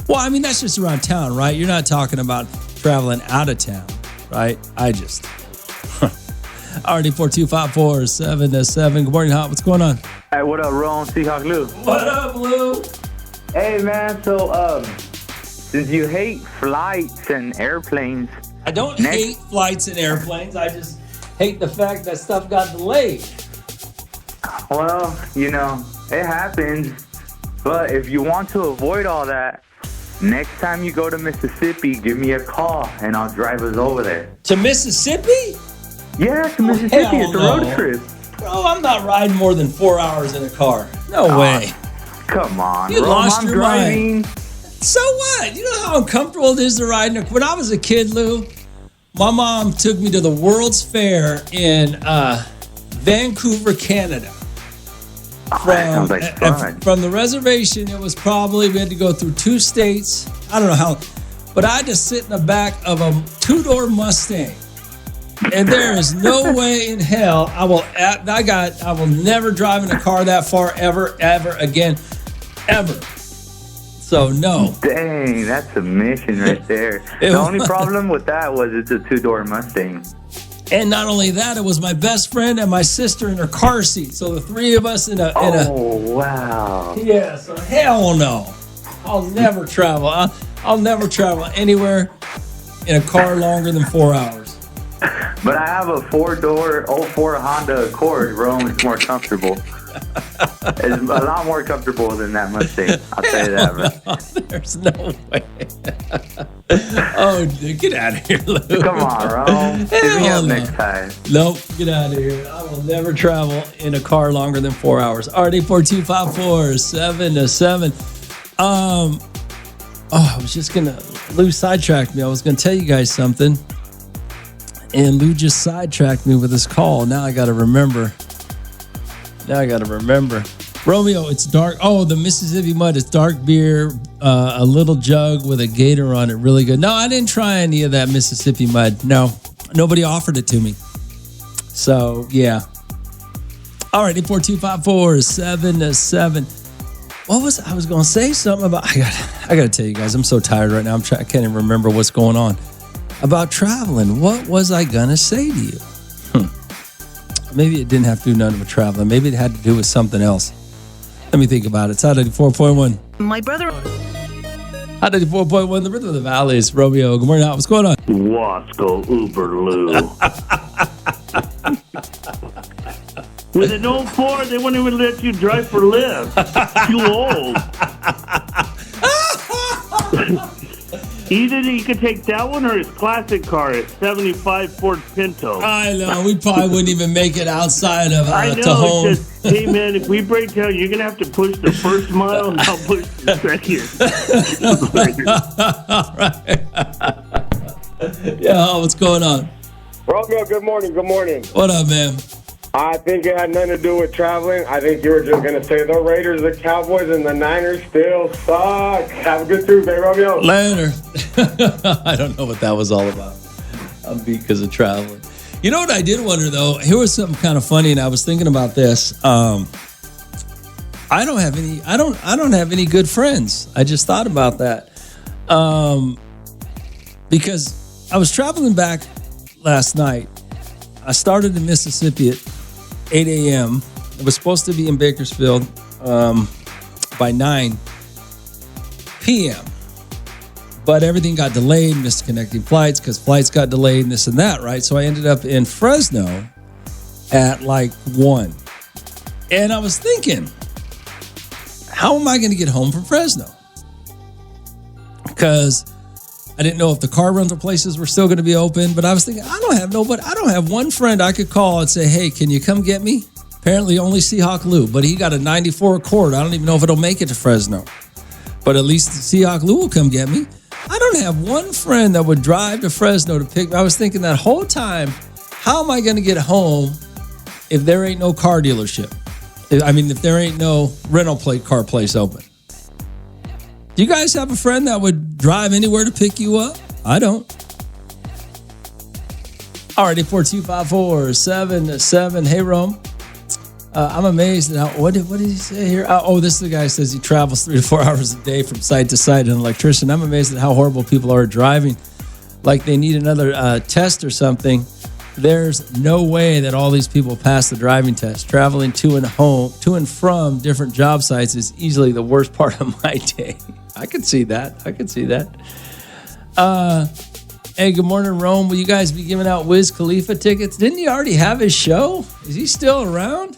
Well, I mean, that's just around town, right? You're not talking about traveling out of town, right? RD42547. Good morning, Hot. What's going on? Hey, what up, Ron? Seahawk Lou. What up, Lou? Hey, man, so, since you hate flights and airplanes... I don't hate flights and airplanes. I just hate the fact that stuff got delayed. Well, it happens. But if you want to avoid all that, next time you go to Mississippi, give me a call and I'll drive us over there. To Mississippi? Yeah, to Mississippi. It's a road trip. Bro, I'm not riding more than 4 hours in a car. No way. Come on, you lost I'm your driving. mind. So what? You know how uncomfortable it is to ride in a... When I was a kid, Lou, my mom took me to the World's Fair in Vancouver, Canada. That sounds like fun. From the reservation, it was probably... We had to go through 2 states. I don't know how... But I had to sit in the back of a 2-door Mustang. And there is no way in hell I will never drive in a car that far ever again. Ever. So, no. Dang, that's a mission right there. The only problem with that was it's a 2-door Mustang. And not only that, it was my best friend and my sister in her car seat. So the 3 of us in a... Oh, wow. Yeah, so hell no. I'll never travel. I'll never travel anywhere in a car longer than 4 hours. But I have a 4-door 04 Honda Accord. Rome is more comfortable. It's a lot more comfortable than that Mustang. I'll tell you that, bro. No, there's no way. Oh, dude, get out of here, Lou. Come on, Rome. Hit me up next time. Nope, get out of here. I will never travel in a car longer than 4 hours. RD42547. I was just gonna... Lou sidetracked me. I was gonna tell you guys something. And Lou just sidetracked me with his call. Now I got to remember. Romeo, it's dark. Oh, the Mississippi Mud. It's dark beer, a little jug with a gator on it. Really good. No, I didn't try any of that Mississippi Mud. No, nobody offered it to me. So, yeah. All right, 84254-7-7. What was I was going to say something about? I got to tell you guys, I'm so tired right now. I can't even remember what's going on. About traveling. What was I going to say to you? Maybe it didn't have to do nothing with traveling. Maybe it had to do with something else. Let me think about it. It's Hot 94.1. My brother. Hot 94.1, the rhythm of the valley is Romeo. Good morning, what's going on? Wasco Uberloo. With an 04, they won't even let you drive for live. Too old. Either you could take that one or his classic car, his 75 Ford Pinto. I know. We probably wouldn't even make it outside of I know, to home. Just, hey, man, if we break down, you're going to have to push the first mile and I'll push the second. Yeah, what's going on? Romeo, good morning. Good morning. What up, man? I think it had nothing to do with traveling. I think you were just going to say the Raiders, the Cowboys, and the Niners still suck. Have a good Tuesday, Romeo. Later. I don't know what that was all about. I'm beat because of traveling. You know what I did wonder, though? Here was something kind of funny, and I was thinking about this. I don't have any good friends. I just thought about that. Because I was traveling back last night. I started in Mississippi at 8 a.m. It was supposed to be in Bakersfield by 9 p.m. But everything got delayed, missed connecting flights because flights got delayed and this and that, right? So I ended up in Fresno at like 1. And I was thinking, how am I going to get home from Fresno? Because I didn't know if the car rental places were still going to be open, but I was thinking, I don't have one friend I could call and say, hey, can you come get me? Apparently only Seahawk Lou, but he got a 94 Accord. I don't even know if it'll make it to Fresno, but at least Seahawk Lou will come get me. I don't have one friend that would drive to Fresno to pick me. I was thinking that whole time, how am I going to get home if there ain't no car dealership? If there ain't no rental car place open. Do you guys have a friend that would drive anywhere to pick you up? I don't. All right, 84254-7-7. Hey, Rome. I'm amazed at how, what did he say here? This is the guy who says he travels 3 to 4 hours a day from site to site, an electrician. I'm amazed at how horrible people are driving. Like they need another test or something. There's no way that all these people pass the driving test. Traveling to and from different job sites is easily the worst part of my day. I could see that. Hey, good morning, Rome. Will you guys be giving out Wiz Khalifa tickets? Didn't he already have his show? Is he still around?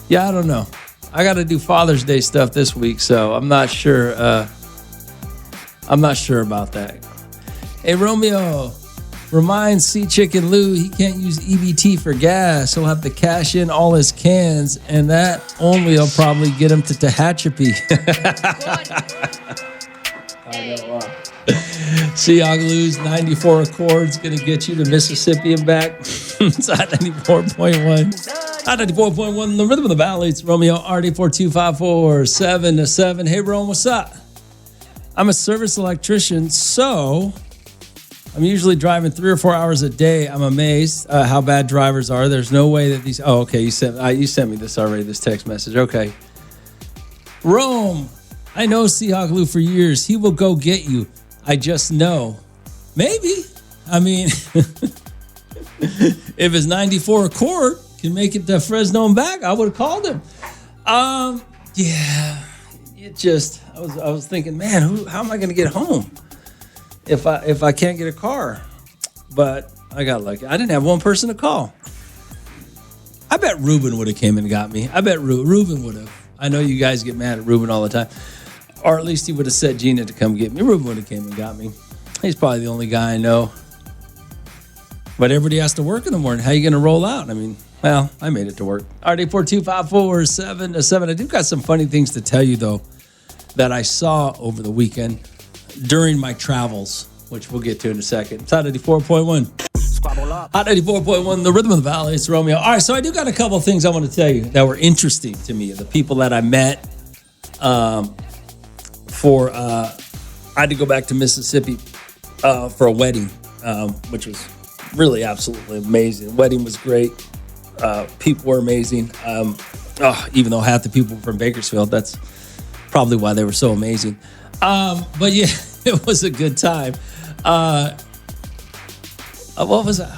Yeah, I don't know. I got to do Father's Day stuff this week, so I'm not sure. I'm not sure about that. Hey, Romeo, remind Sea Chicken Lou he can't use EBT for gas. He'll have to cash in all his cans, and that only will probably get him to Tehachapi. I know, wow. Seahawk Lou's 94 Accord's going to get you to Mississippi and back. It's at 94.1. At 94.1, the rhythm of the valley. It's Romeo, RD42547-7. Hey, Rome, what's up? I'm a service electrician, so I'm usually driving 3 or 4 hours a day. I'm amazed how bad drivers are. There's no way that these... Oh, okay, you sent me this already, this text message. Okay. Rome, I know Seahawk Lou for years. He will go get you. I just know. Maybe. If his 94 Accord can make it to Fresno and back, I would have called him. Yeah. It just... I was thinking, man, how am I going to get home if I can't get a car? But I got lucky. I didn't have one person to call. I bet Ruben would have came and got me. I bet Ruben would have. I know you guys get mad at Ruben all the time. Or at least he would have said Gina to come get me. Ruben would have came and got me. He's probably the only guy I know. But everybody has to work in the morning. How are you going to roll out? Well, I made it to work. RD42547-7. I do got some funny things to tell you, though, that I saw over the weekend during my travels, which we'll get to in a second. It's at 94.1. Hot 94.1, the Rhythm of the Valley. It's Romeo. All right, so I do got a couple of things I want to tell you that were interesting to me. The people that I met I had to go back to Mississippi for a wedding, which was really absolutely amazing. The wedding was great. People were amazing. Even though half the people were from Bakersfield, that's probably why they were so amazing. But yeah, it was a good time. What was that?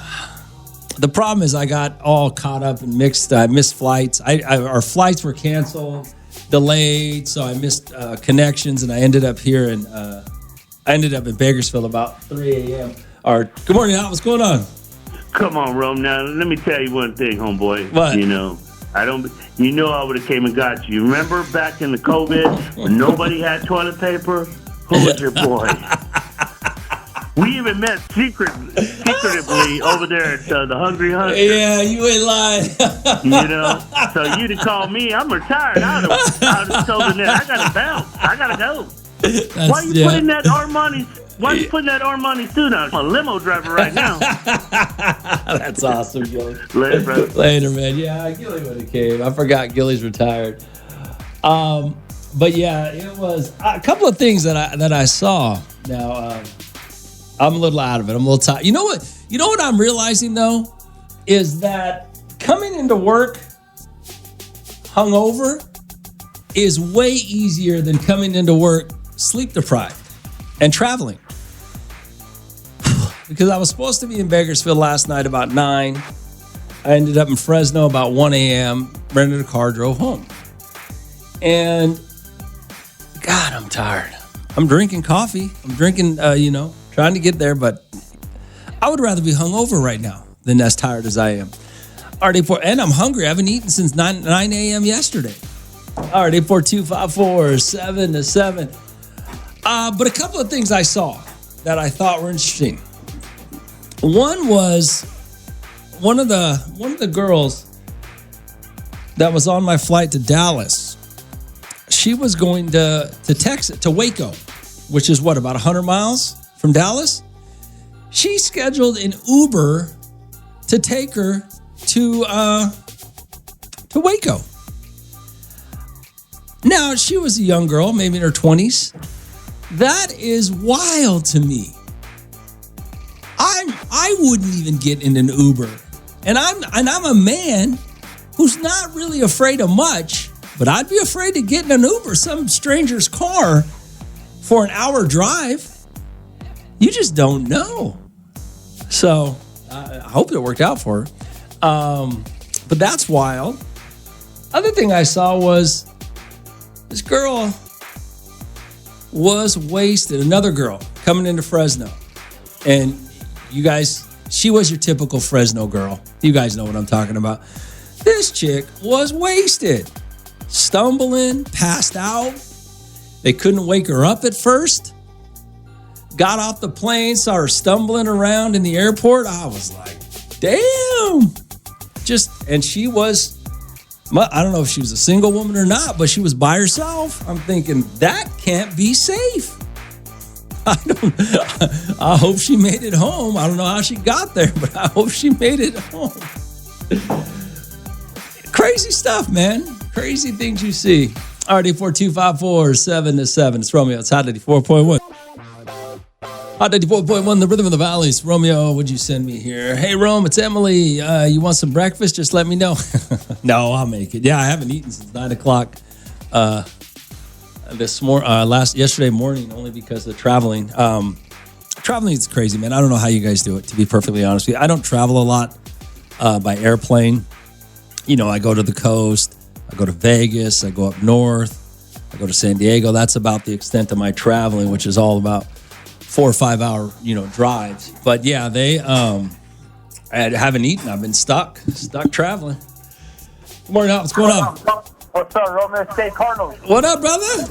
The problem is I got all caught up and mixed. I missed flights. Our flights were canceled, delayed, so I missed connections, and I ended up here in Bakersfield about 3 a.m. Good morning, Al. What's going on? Come on, Rome. Now let me tell you one thing, homeboy. What? I would have came and got you. Remember back in the COVID when nobody had toilet paper? Who was your boy? We even met secretively over there at the Hungry Hunter. Yeah, you ain't lying. So you'd have called me. I'm retired. I would have told the net. I gotta bounce. I gotta go. Why are you putting that Armani? Why are you putting that Armani suit on? I'm a limo driver right now. That's awesome, Gilly. Later, bro. Later, man. Yeah, Gilly would have came. I forgot Gilly's retired. But yeah, it was a couple of things that I saw. Now, I'm a little out of it. I'm a little tired. You know what I'm realizing though is that coming into work hungover is way easier than coming into work sleep deprived and traveling. Because I was supposed to be in Bakersfield last night about 9. I ended up in Fresno about 1 a.m., rented a car, drove home. And God, I'm tired. I'm drinking coffee. I'm drinking, trying to get there, but I would rather be hungover right now than as tired as I am. And I'm hungry. I haven't eaten since 9 a.m. yesterday. All right, 842-547-7. But a couple of things I saw that I thought were interesting. One was one of the girls that was on my flight to Dallas. She was going to Texas, to Waco, which is about 100 miles from Dallas. She scheduled an Uber to take her to Waco. Now, she was a young girl, maybe in her 20s. That is wild to me. I wouldn't even get in an Uber. And I'm a man who's not really afraid of much, but I'd be afraid to get in an Uber, some stranger's car, for an hour drive. You just don't know. So I hope it worked out for her. But that's wild. Other thing I saw was this girl was wasted. Another girl coming into Fresno. And you guys, she was your typical Fresno girl. You guys know what I'm talking about. This chick was wasted. Stumbling, passed out. They couldn't wake her up at first. Got off the plane, saw her stumbling around in the airport. I was like, damn. And she was, I don't know if she was a single woman or not, but she was by herself. I'm thinking, that can't be safe. I hope she made it home. I don't know how she got there, but I hope she made it home. Crazy stuff, man. Crazy things you see. RD42547-7. It's Romeo. It's Hot 94.1. Hot 94.1, the Rhythm of the Valley. It's Romeo. What'd you send me here? Hey, Rome, it's Emily. You want some breakfast? Just let me know. No, I'll make it. Yeah, I haven't eaten since 9 o'clock yesterday morning, only because of traveling. Traveling is crazy, man. I don't know how you guys do it, to be perfectly honest with you. I don't travel a lot by airplane. I go to the coast. I go to Vegas. I go up north. I go to San Diego. That's about the extent of my traveling, which is all about 4 or 5 hour, drives. But yeah, I haven't eaten. I've been stuck traveling. Good morning, Al. What's going on? What's up, Romeo State Cardinals? What up, brother?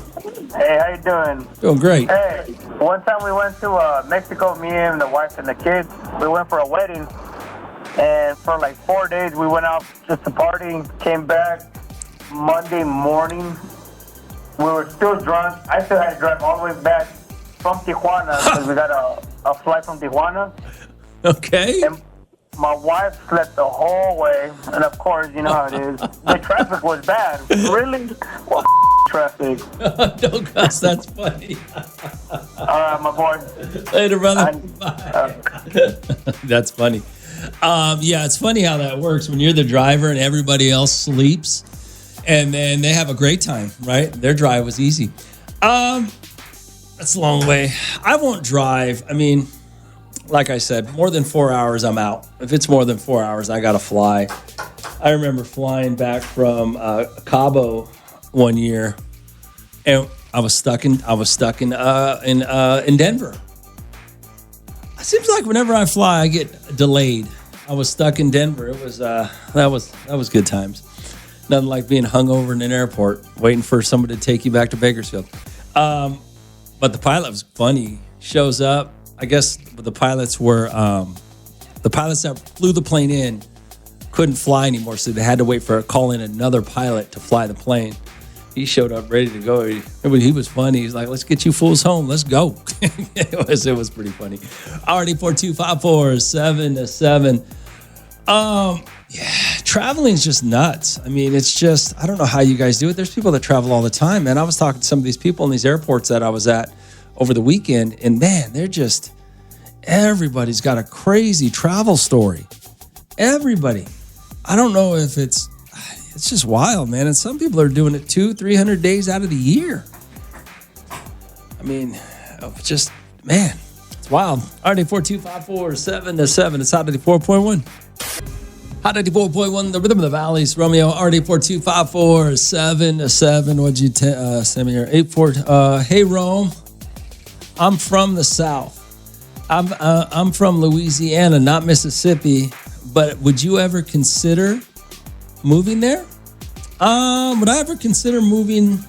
Hey, how you doing? Doing great. Hey, one time we went to Mexico, me and the wife and the kids. We went for a wedding, and for like 4 days we went out just to party, came back Monday morning. We were still drunk. I still had to drive all the way back from Tijuana because we got a flight from Tijuana. Okay. My wife slept the whole way, and of course, you know how it is. The traffic was bad. Really? Well, traffic. Don't cuss. That's funny. All right, my boy. Later, brother. Bye. That's funny. Yeah, it's funny how that works when you're the driver and everybody else sleeps, and then they have a great time, right? Their drive was easy. That's a long way. I won't drive. I mean, like I said, more than 4 hours, I'm out. If it's more than 4 hours, I got to fly. I remember flying back from Cabo one year, and I was stuck in Denver. It seems like whenever I fly, I get delayed. I was stuck in Denver. It was that was good times. Nothing like being hungover in an airport, waiting for somebody to take you back to Bakersfield. But the pilot was funny. Shows up. I guess the pilots were the pilots that flew the plane in couldn't fly anymore, so they had to wait for call in another pilot to fly the plane. He showed up ready to go. He was funny. He's like, "Let's get you fools home. Let's go." It was pretty funny. Already 42547-7. Yeah, traveling is just nuts. I mean, it's just, I don't know how you guys do it. There's people that travel all the time, man. I was talking to some of these people in these airports that I was at over the weekend, and man, they're just, everybody's got a crazy travel story. Everybody. I don't know if it's just wild, man. And some people are doing it 200-300 days out of the year. I mean, just, man, it's wild. Already 42547-7. It's Hot 94.1. Hot 94.1, the rhythm of the valleys. Romeo, RD 42547-7. What'd you send me here? 84. Hey, Rome. I'm from the South. I'm from Louisiana, not Mississippi. But would you ever consider moving there? Would I ever consider moving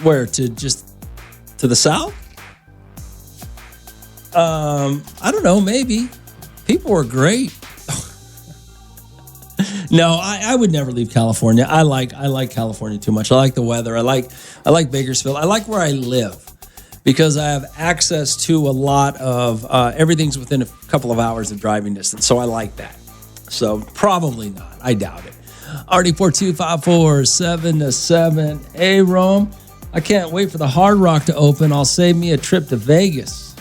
where? To the South? I don't know, maybe. People were great. No, I would never leave California. I like California too much. I like the weather. I like Bakersfield. I like where I live because I have access to a lot of everything's within a couple of hours of driving distance. So I like that. So probably not. I doubt it. Already 42547-7. Hey, Rome. I can't wait for the Hard Rock to open. I'll save me a trip to Vegas.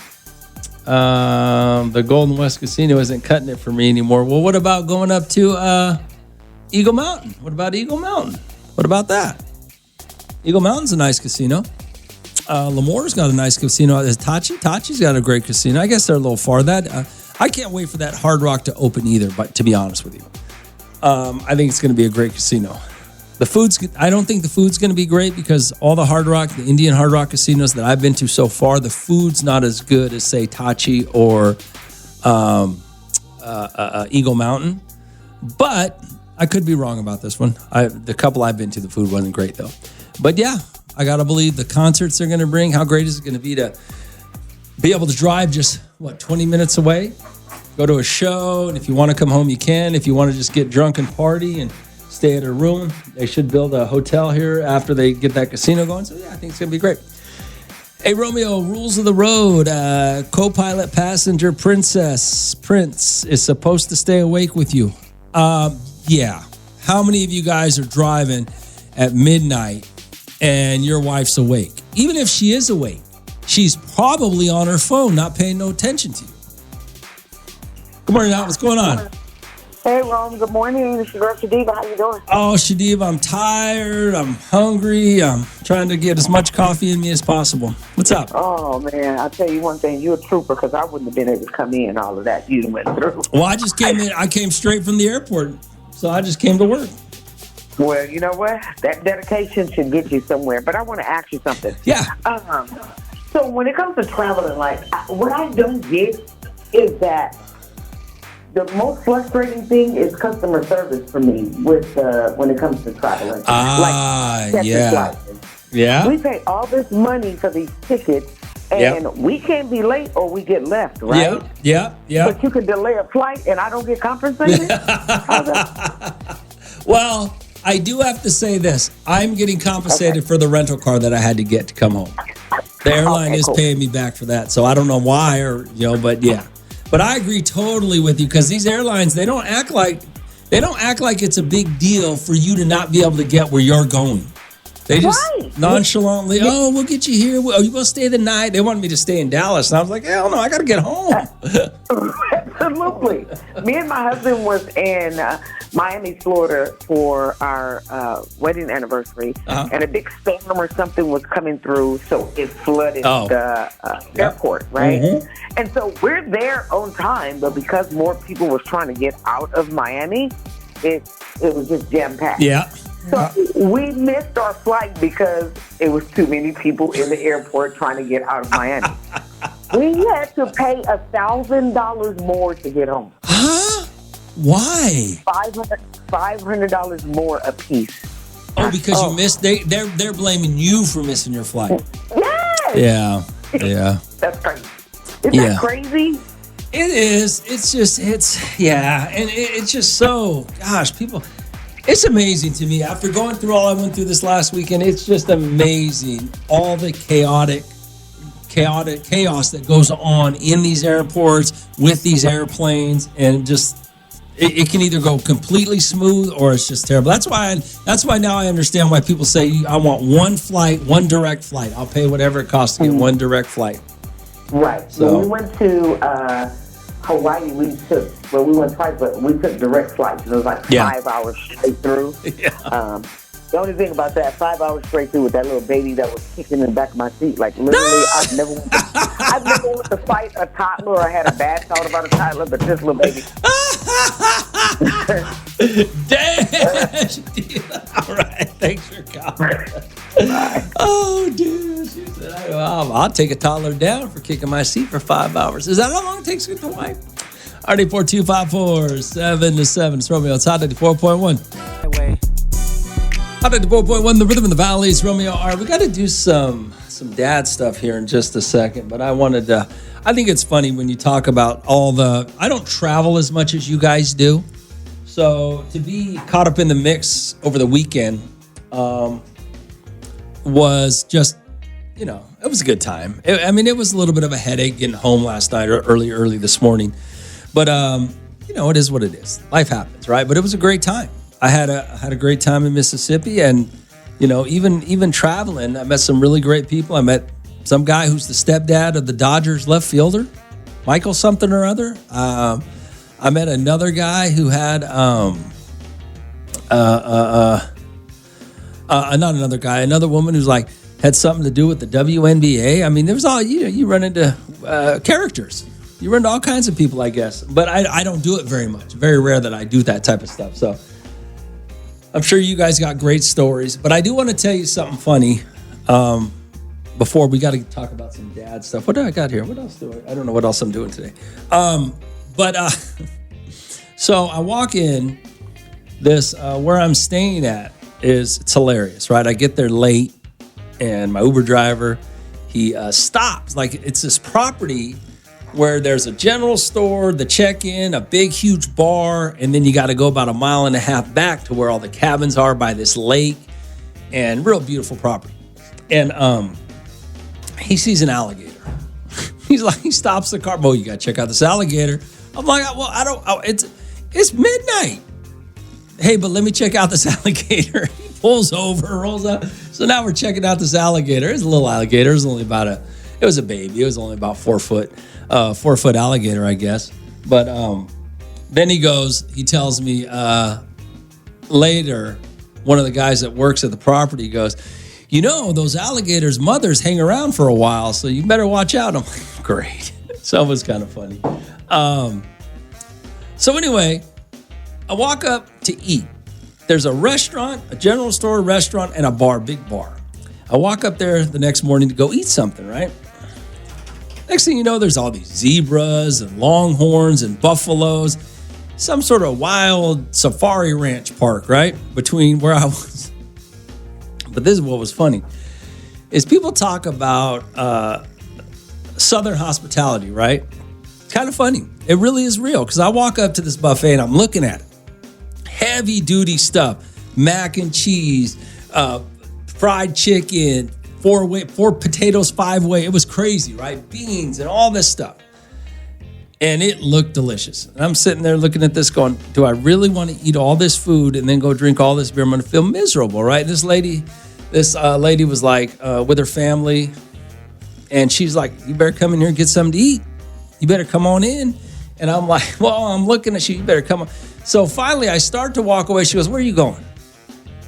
The Golden West Casino isn't cutting it for me anymore. Well, what about going up to Eagle Mountain? What about Eagle Mountain? What about that? Eagle Mountain's a nice casino. Lemore's got a nice casino. Tachi's got a great casino. I guess they're a little far. I can't wait for that Hard Rock to open either, but to be honest with you. I think it's going to be a great casino. I don't think the food's going to be great because all the Hard Rock, the Indian Hard Rock casinos that I've been to so far, the food's not as good as, say, Tachi or Eagle Mountain. But I could be wrong about this one. The couple I've been to, the food wasn't great, though. But yeah, I got to believe the concerts they're going to bring. How great is it going to be able to drive just, 20 minutes away? Go to a show, and if you want to come home, you can. If you want to just get drunk and party and stay at a room, they should build a hotel here after they get that casino going. So, yeah, I think it's going to be great. Hey, Romeo, rules of the road. Co-pilot passenger Prince is supposed to stay awake with you. Yeah. How many of you guys are driving at midnight and your wife's awake? Even if she is awake, she's probably on her phone, not paying no attention to you. Good morning, Al. What's going on? Hey, Rome. Good morning. This is your girl, Shadiva. How you doing? Oh, Shadiva, I'm tired. I'm hungry. I'm trying to get as much coffee in me as possible. What's up? Oh, man. I'll tell you one thing. You're a trooper because I wouldn't have been able to come in all of that you went through. Well, I just came in. I came straight from the airport, so I just came to work. Well, you know what? That dedication should get you somewhere. But I want to ask you something. Yeah. So when it comes to traveling, what I don't get is that the most frustrating thing is customer service for me when it comes to traveling. Yeah. Yeah. We pay all this money for these tickets, and we can't be late or we get left, right? Yeah. But you can delay a flight and I don't get compensated? Well, I do have to say this. I'm getting compensated for the rental car that I had to get to come home. The airline is paying me back for that, so I don't know why but yeah. But I agree totally with you because these airlines, they don't act like it's a big deal for you to not be able to get where you're going. They just nonchalantly, we'll get you here. Oh, you will stay the night. They wanted me to stay in Dallas. And I was like, hell no, I got to get home. Absolutely. Me and my husband was in Miami, Florida for our wedding anniversary. And a big storm or something was coming through, so it flooded the airport, right? Mm-hmm. And so we're there on time, but because more people was trying to get out of Miami, it was just jam-packed. Yeah. So we missed our flight because it was too many people in the airport trying to get out of Miami. We had to pay $1,000 more to get home. Huh? Why? $500 more a piece. Oh, because you missed. They're blaming you for missing your flight. Yes. Yeah. That's crazy. Isn't that crazy? It is. It's just so. Gosh, people. It's amazing to me. After going through all I went through this last weekend, it's just amazing. All the chaos that goes on in these airports with these airplanes, and just it can either go completely smooth or it's just terrible. That's why now I understand why people say I want one flight, one direct flight. I'll pay whatever it costs to get one direct flight. Right. So when we went to Hawaii, we went twice, but we took direct flights. It was like 5 hours straight through. Yeah. The only thing about that, 5 hours straight through with that little baby that was kicking in the back of my seat, like literally, I've never went to fight a toddler. I had a bad thought about a toddler, but this little baby. Dash. All right, thanks for calling. Oh, dude, she said, I'll take a toddler down for kicking my seat for 5 hours. Is that how long it takes to get to Hawaii? RD42547-7. It's Romeo. It's Hot 94.1. Hot 94.1, the rhythm of the valley. It's Romeo. All right, we got to do some dad stuff here in just a second, but I wanted to. I think it's funny when you talk about I don't travel as much as you guys do. So to be caught up in the mix over the weekend was just, it was a good time. It was a little bit of a headache getting home last night or early this morning. But, it is what it is. Life happens, right? But it was a great time. I had a great time in Mississippi, and, even traveling, I met some really great people. I met some guy who's the stepdad of the Dodgers left fielder, Michael something or other. I met another guy who had another woman who's had something to do with the WNBA. There was all you run into characters. You run into all kinds of people, I guess. But I don't do it very much. Very rare that I do that type of stuff. So I'm sure you guys got great stories. But I do want to tell you something funny. Before we got to talk about some dad stuff. What do I got here? What else do I don't know what else I'm doing today. So I walk in this, where I'm staying at it's hilarious, right? I get there late and my Uber driver, he stops. It's this property where there's a general store, the check-in, a big, huge bar, and then you got to go about 1.5 miles back to where all the cabins are by this lake, and real beautiful property. And he sees an alligator. He stops the car. Bo, you got to check out this alligator. I'm like, well, it's midnight. Hey, but let me check out this alligator. He pulls over, rolls up. So now we're checking out this alligator. It's a little alligator. It was only it was a baby. It was only about 4 foot alligator, I guess. But then he tells me later, one of the guys that works at the property goes, those alligators' mothers hang around for a while, so you better watch out. I'm like, great. So it was kind of funny. So anyway, I walk up to eat. There's a restaurant, a general store restaurant, and a bar, big bar. I walk up there the next morning to go eat something, right? Next thing you know, there's all these zebras and longhorns and buffaloes, some sort of wild safari ranch park, right? Between where I was. But this is what was funny, is people talk about Southern hospitality, right? Kind of funny. It really is real, because I walk up to this buffet and I'm looking at it. Heavy duty stuff, mac and cheese, fried chicken, 4 potatoes, 5-way. It was crazy, right? Beans and all this stuff. And it looked delicious. And I'm sitting there looking at this going, do I really want to eat all this food and then go drink all this beer? I'm going to feel miserable, right? This lady was like with her family. And she's like, you better come in here and get something to eat. You better come on in. And I'm like, well, I'm looking at you. You better come on. So finally, I start to walk away. She goes, where are you going?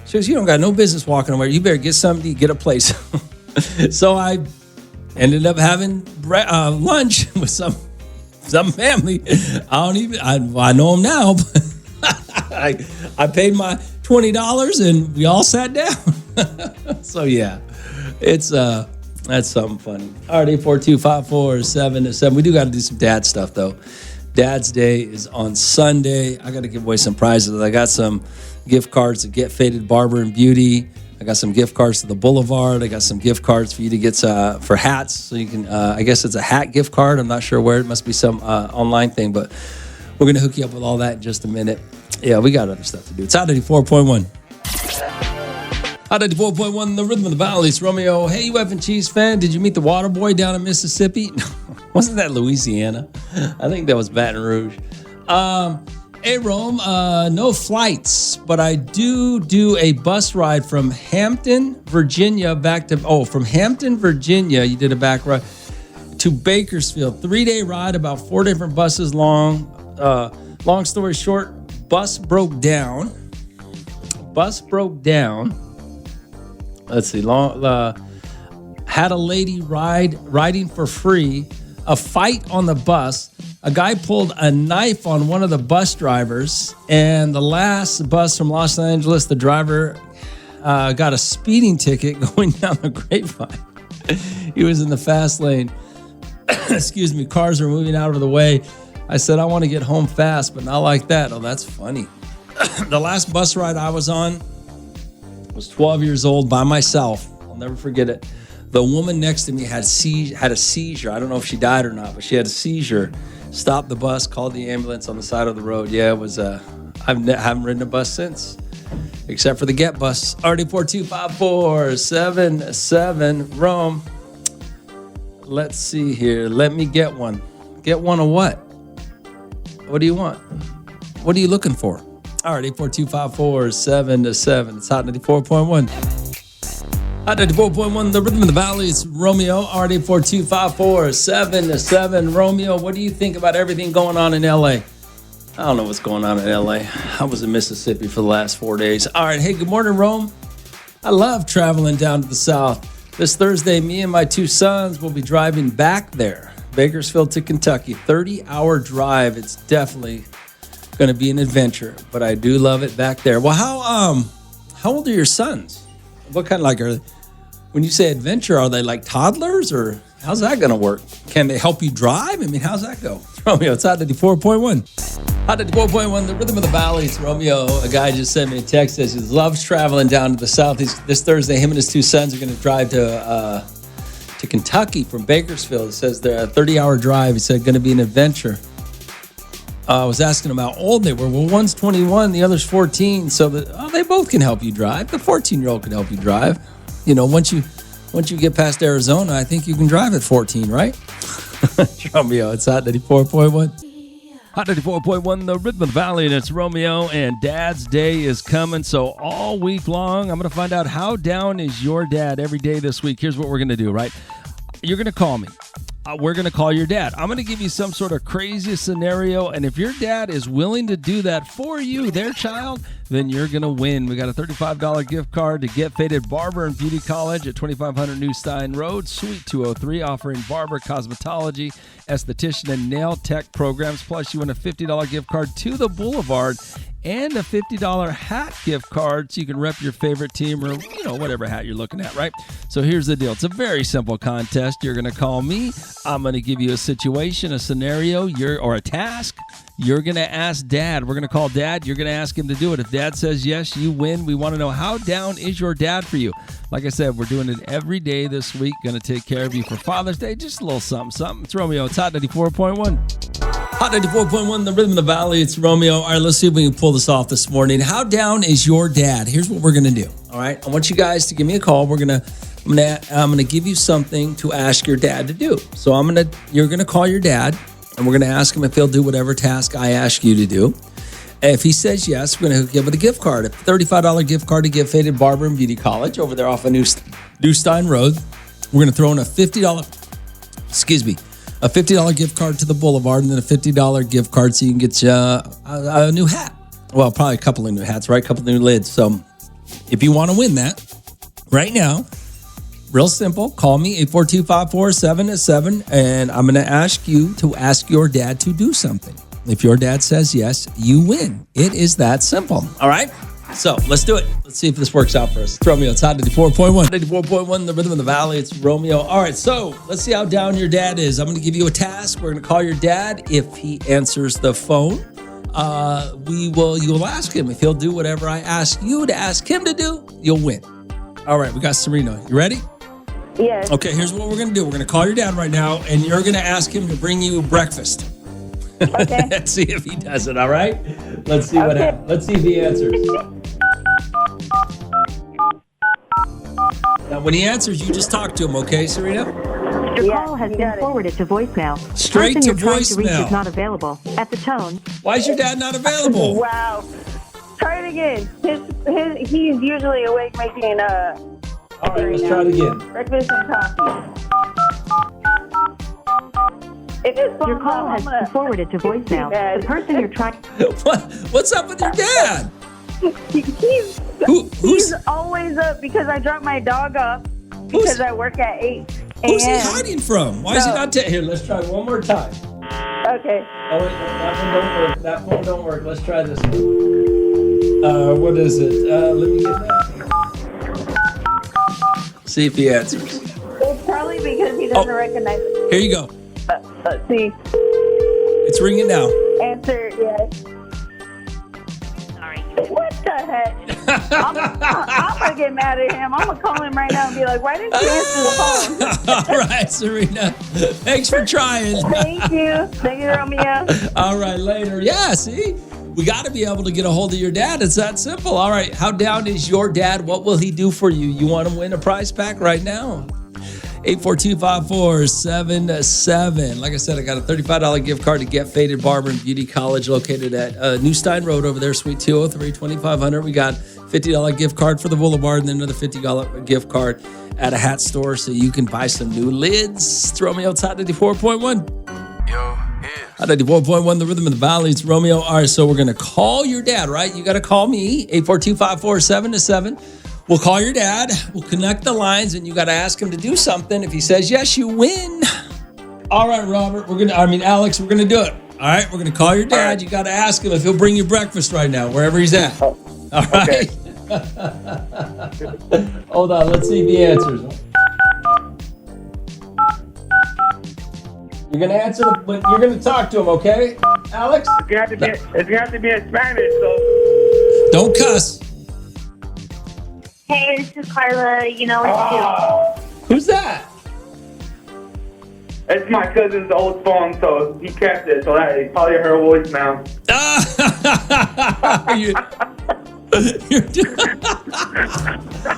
She goes, you don't got no business walking away. You better get something to eat, get a place. So I ended up having lunch with some family. I know them now. But I paid my $20 and we all sat down. So yeah, it's that's something funny. All right, 842-547-7. We do got to do some dad stuff though. Dad's Day is on Sunday. I got to give away some prizes. I got some gift cards to Get Faded Barber and Beauty. I got some gift cards to the Boulevard. I got some gift cards for you to get for hats. So you can, I guess it's a hat gift card. I'm not sure where. It must be some online thing, but we're going to hook you up with all that in just a minute. Yeah, we got other stuff to do. It's Hot 94.1. Hot 94.1, the Rhythm of the Valley. It's Romeo. Hey, you F and Cheese fan. Did you meet the water boy down in Mississippi? Wasn't that Louisiana? I think that was Baton Rouge. Hey, Rome, no flights, but I do a bus ride from Hampton, Virginia, from Hampton, Virginia, you did a back ride, to Bakersfield. 3-day ride, about 4 different buses long. Long story short, bus broke down. Let's see, had a lady riding for free, a fight on the bus. A guy pulled a knife on one of the bus drivers, and the last bus from Los Angeles, the driver got a speeding ticket going down the Grapevine. He was in the fast lane. Excuse me, cars were moving out of the way. I said, I want to get home fast, but not like that. Oh, that's funny. The last bus ride I was on was 12 years old by myself. I'll never forget it. The woman next to me had a seizure. I don't know if she died or not, but she had a seizure. Stopped the bus, called the ambulance on the side of the road. Yeah, it was, I haven't ridden a bus since, except for the Get Bus. RD42547 Rome. Let's see here. Let me get one. Get one of what? What do you want? What are you looking for? All right, 842-547-7. It's Hot 94.1. Hot 94.1, the Rhythm of the Valley. It's Romeo. RD42547-7. Romeo, what do you think about everything going on in LA? I don't know what's going on in LA. I was in Mississippi for the last 4 days. All right, hey, good morning, Rome. I love traveling down to the South. This Thursday, me and my 2 sons will be driving back there, Bakersfield to Kentucky. 30-hour drive. It's definitely going to be an adventure, but I do love it back there. Well, how old are your sons? What kind of when you say adventure, are they like toddlers or how's that going to work? Can they help you drive? I mean, how's that go? Romeo, it's Hot 94.1. Hot 94.1, the Rhythm of the Valley. It's Romeo. A guy just sent me a text that says he loves traveling down to the South. This Thursday, him and his 2 sons are going to drive to Kentucky from Bakersfield. It says they're a 30-hour drive. He said going to be an adventure. I was asking them how old they were. Well, one's 21, the other's 14. So they both can help you drive. The 14-year-old can help you drive. You know, once you get past Arizona, I think you can drive at 14, right? Romeo, it's Hot 94.1. Hot 94.1, the Rhythm of the Valley, and it's Romeo, and Dad's Day is coming. So all week long, I'm going to find out how down is your dad every day this week. Here's what we're going to do, right? You're going to call me. We're going to call your dad. I'm going to give you some sort of crazy scenario, and if your dad is willing to do that for you, their child, then you're going to win. We got a $35 gift card to Get Faded Barber and Beauty College at 2500 New Stein Road, Suite 203, offering barber, cosmetology, esthetician, and nail tech programs. Plus, you win a $50 gift card to the Boulevard and a $50 hat gift card so you can rep your favorite team or, whatever hat you're looking at, right? So here's the deal. It's a very simple contest. You're going to call me. I'm going to give you a situation, a scenario, or a task. You're going to ask Dad. We're going to call Dad. You're going to ask him to do it. If Dad says yes, you win. We want to know how down is your dad for you. Like I said, we're doing it every day this week. Going to take care of you for Father's Day. Just a little something. It's Romeo. It's Hot 94.1. Hot 94.1, the Rhythm of the Valley. It's Romeo. All right, let's see if we can pull this off this morning. How down is your dad? Here's what we're going to do. All right, I want you guys to give me a call. I'm gonna give you something to ask your dad to do. So you're gonna call your dad, and we're going to ask him if he'll do whatever task I ask you to do. If he says yes, we're going to hook you up with a gift card, a $35 gift card to Get Faded Barber and Beauty College over there off of Newstein Road. We're going to throw in a $50 gift card to the Boulevard, and then a $50 gift card so you can get a new hat. Well, probably a couple of new hats, right? A couple of new lids. So if you want to win that right now, real simple, call me 842-547-7, and I'm going to ask you to ask your dad to do something. If your dad says yes, you win. It is that simple. All right? So let's do it. Let's see if this works out for us. It's Romeo. It's Hot 94.1. 94.1, the rhythm of the valley. It's Romeo. All right, so let's see how down your dad is. I'm going to give you a task. We're going to call your dad. If he answers the phone, you'll ask him. If he'll do whatever I ask you to ask him to do, you'll win. All right, we got Serena. You ready? Yes. Okay, here's what we're going to do. We're going to call your dad right now, and you're going to ask him to bring you breakfast. Okay. Let's see if he does it, all right? Let's see what happens. Let's see if he answers. Now, when he answers, you just talk to him, okay, Serena? Your call has been forwarded to voicemail. Straight to Person you're trying to reach voicemail. is not available. At the tone. Why is your dad not available? Wow. Try it again. He's usually awake making All right, let's try it again. breakfast and coffee. If his phone Your call has been forwarded to voicemail. The person you're trying. What's up with your dad? He's always up because I drop my dog off because I work at 8 a.m. Who's he hiding from? Why is he not here? Let's try one more time. Okay. Oh, wait, that one don't work. That phone don't work. Let's try this one. What is it? Let me get that. See if he answers. It's probably because he doesn't recognize it. Here you go. Let's see. It's ringing now. Answer yes. What the heck? I'm gonna get mad at him. I'm gonna call him right now and be like, "Why didn't you answer the phone?" All right, Serena. Thanks for trying. Thank you, Romeo. All right, later. Yeah, see, we got to be able to get a hold of your dad. It's that simple. All right, how down is your dad? What will he do for you? You want to win a prize pack right now? 842-5477. Like I said, I got a $35 gift card to Get Faded Barber and Beauty College located at Newstein Road over there, Suite 203, 2500. We got $50 gift card for the Boulevard and then another $50 gift card at a hat store so you can buy some new lids. It's Romeo. It's Hot 94.1. Yo, Hot 94.1, the rhythm of the valley. It's Romeo. All right, so we're going to call your dad, right? You got to call me, 842-5477. We'll call your dad. We'll connect the lines, and you got to ask him to do something. If he says yes, you win. All right, Robert. Alex, we're going to do it. All right, we're going to call your dad. You got to ask him if he'll bring you breakfast right now, wherever he's at. All right. Hold on. Let's see if he answers. You're going to answer, but you're going to talk to him, okay, Alex? It's gonna have to be in Spanish, so. Don't cuss. Hey, this is Carla. You know what to Who's that? It's my cousin's old phone, so he kept it, so that probably her voice now.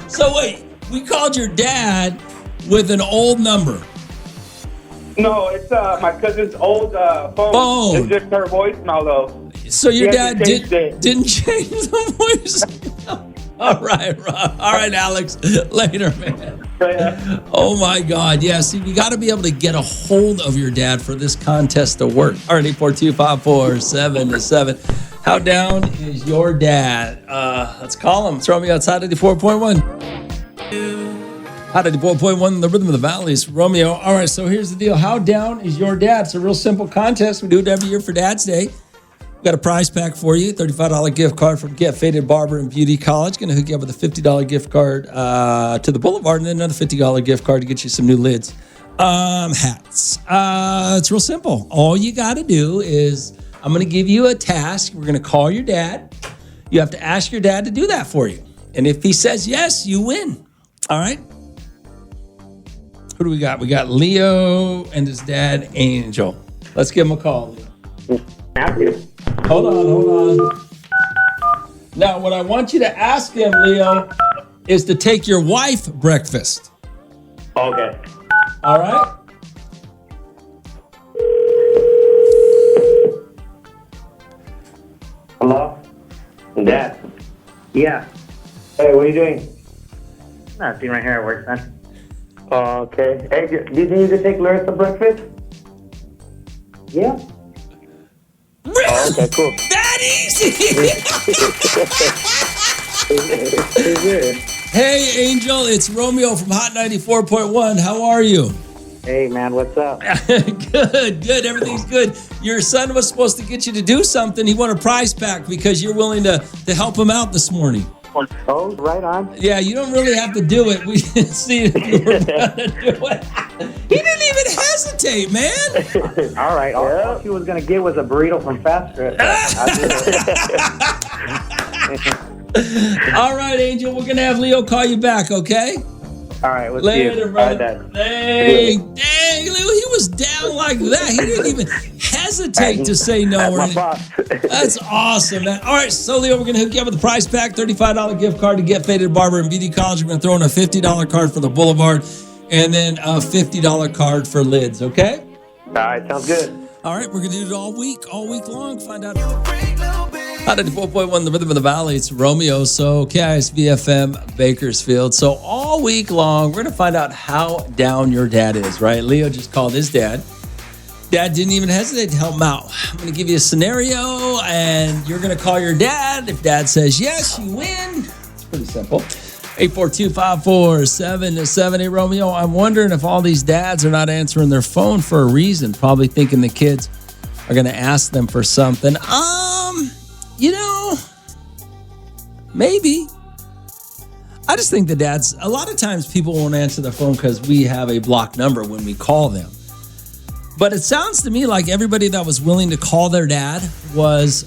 So wait, we called your dad with an old number. No, it's my cousin's old phone. It's just her voicemail, though. So your dad didn't change the voice? All right, Rob. All right, Alex. Later, man. Oh, my God. Yeah, see, we got to be able to get a hold of your dad for this contest to work. All right, 842-547-7. How down is your dad? Let's call him. Throw me outside 94.1. Hot 94.1, the rhythm of the valley is Romeo. All right, so here's the deal. How down is your dad? It's a real simple contest. We do it every year for Dad's Day. We've got a prize pack for you, $35 gift card from Get Faded Barber and Beauty College. Going to hook you up with a $50 gift card to the Boulevard and then another $50 gift card to get you some new lids. Hats. It's real simple. All you got to do is I'm going to give you a task. We're going to call your dad. You have to ask your dad to do that for you. And if he says yes, you win. All right? Who do we got? We got Leo and his dad, Angel. Let's give him a call, Leo. Hold on. Now, what I want you to ask him, Leo, is to take your wife breakfast. Okay. All right? Hello? Dad. Yeah. Hey, what are you doing? Nothing right here at work, son. Oh, okay. Hey, do you think you could take Larissa to breakfast? Yeah. Oh, okay, cool. That easy! Hey, Angel, it's Romeo from Hot 94.1. How are you? Hey, man, what's up? Good. Everything's good. Your son was supposed to get you to do something. He won a prize pack because you're willing to help him out this morning. Oh, right on. Yeah, you don't really have to do it. We didn't see if you were going to do it. He didn't even hesitate, man. All right. All she was going to get was a burrito from Fast Food. All right, Angel, we're going to have Leo call you back, okay? All right, let's Later, brother. Hey, dang, Leo, he was down like that. He didn't even hesitate to say no. That's awesome, man. All right, so Leo, we're going to hook you up with the prize pack, $35 gift card to Get Faded Barber and Beauty College. We're going to throw in a $50 card for the Boulevard and then a $50 card for lids, okay? All right, sounds good. All right, we're going to do it all week long. Find out. Hot 94.1, the Rhythm of the Valley. It's Romeo, so KISB-FM, Bakersfield. So all week long, we're going to find out how down your dad is, right? Leo just called his dad. Dad didn't even hesitate to help him out. I'm going to give you a scenario, and you're going to call your dad. If dad says yes, you win. It's pretty simple. 842-547-7. Hey, Romeo, I'm wondering if all these dads are not answering their phone for a reason, probably thinking the kids are going to ask them for something. You know, maybe. I just think the dads, a lot of times people won't answer their phone because we have a blocked number when we call them. But it sounds to me like everybody that was willing to call their dad was,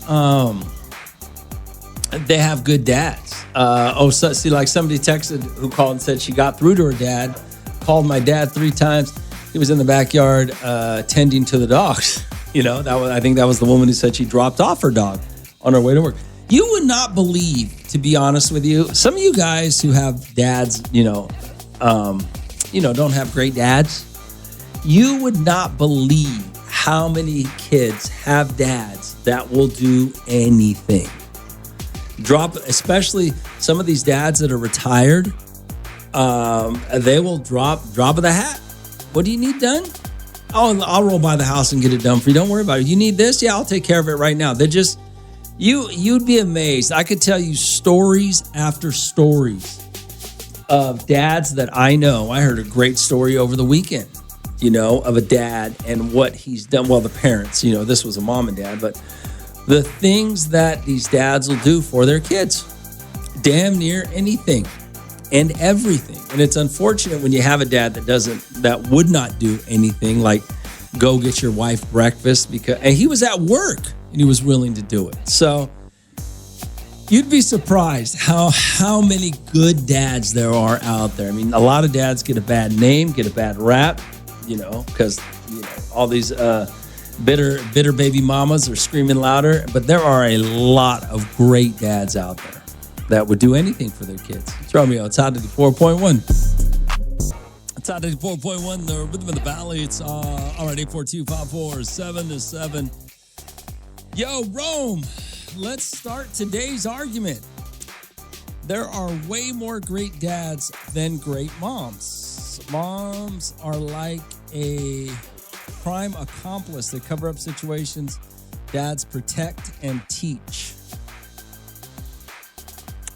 they have good dads. See, like somebody texted who called and said she got through to her dad, called my dad 3 times. He was in the backyard tending to the dogs. You know, I think that was the woman who said she dropped off her dog on her way to work. You would not believe, to be honest with you, some of you guys who have dads, don't have great dads. You would not believe how many kids have dads that will do anything. Especially some of these dads that are retired, they will drop of the hat. What do you need done? Oh, I'll roll by the house and get it done for you. Don't worry about it. You need this? Yeah, I'll take care of it right now. They're just... You'd be amazed. I could tell you stories after stories of dads that I know. I heard a great story over the weekend, of a dad and what he's done. Well, the parents, this was a mom and dad, but the things that these dads will do for their kids, damn near anything and everything. And it's unfortunate when you have a dad that would not do anything, like go get your wife breakfast and he was at work. And he was willing to do it. So you'd be surprised how many good dads there are out there. I mean, a lot of dads get a bad name, get a bad rap, because all these bitter baby mamas are screaming louder. But there are a lot of great dads out there that would do anything for their kids. It's Romeo. It's Hot 94.1. It's Hot 94.1, the Rhythm of the Valley. It's all right, 842-547-7. Yo, Rome, let's start today's argument. There are way more great dads than great moms. Moms are like a crime accomplice. They cover up situations. Dads protect and teach.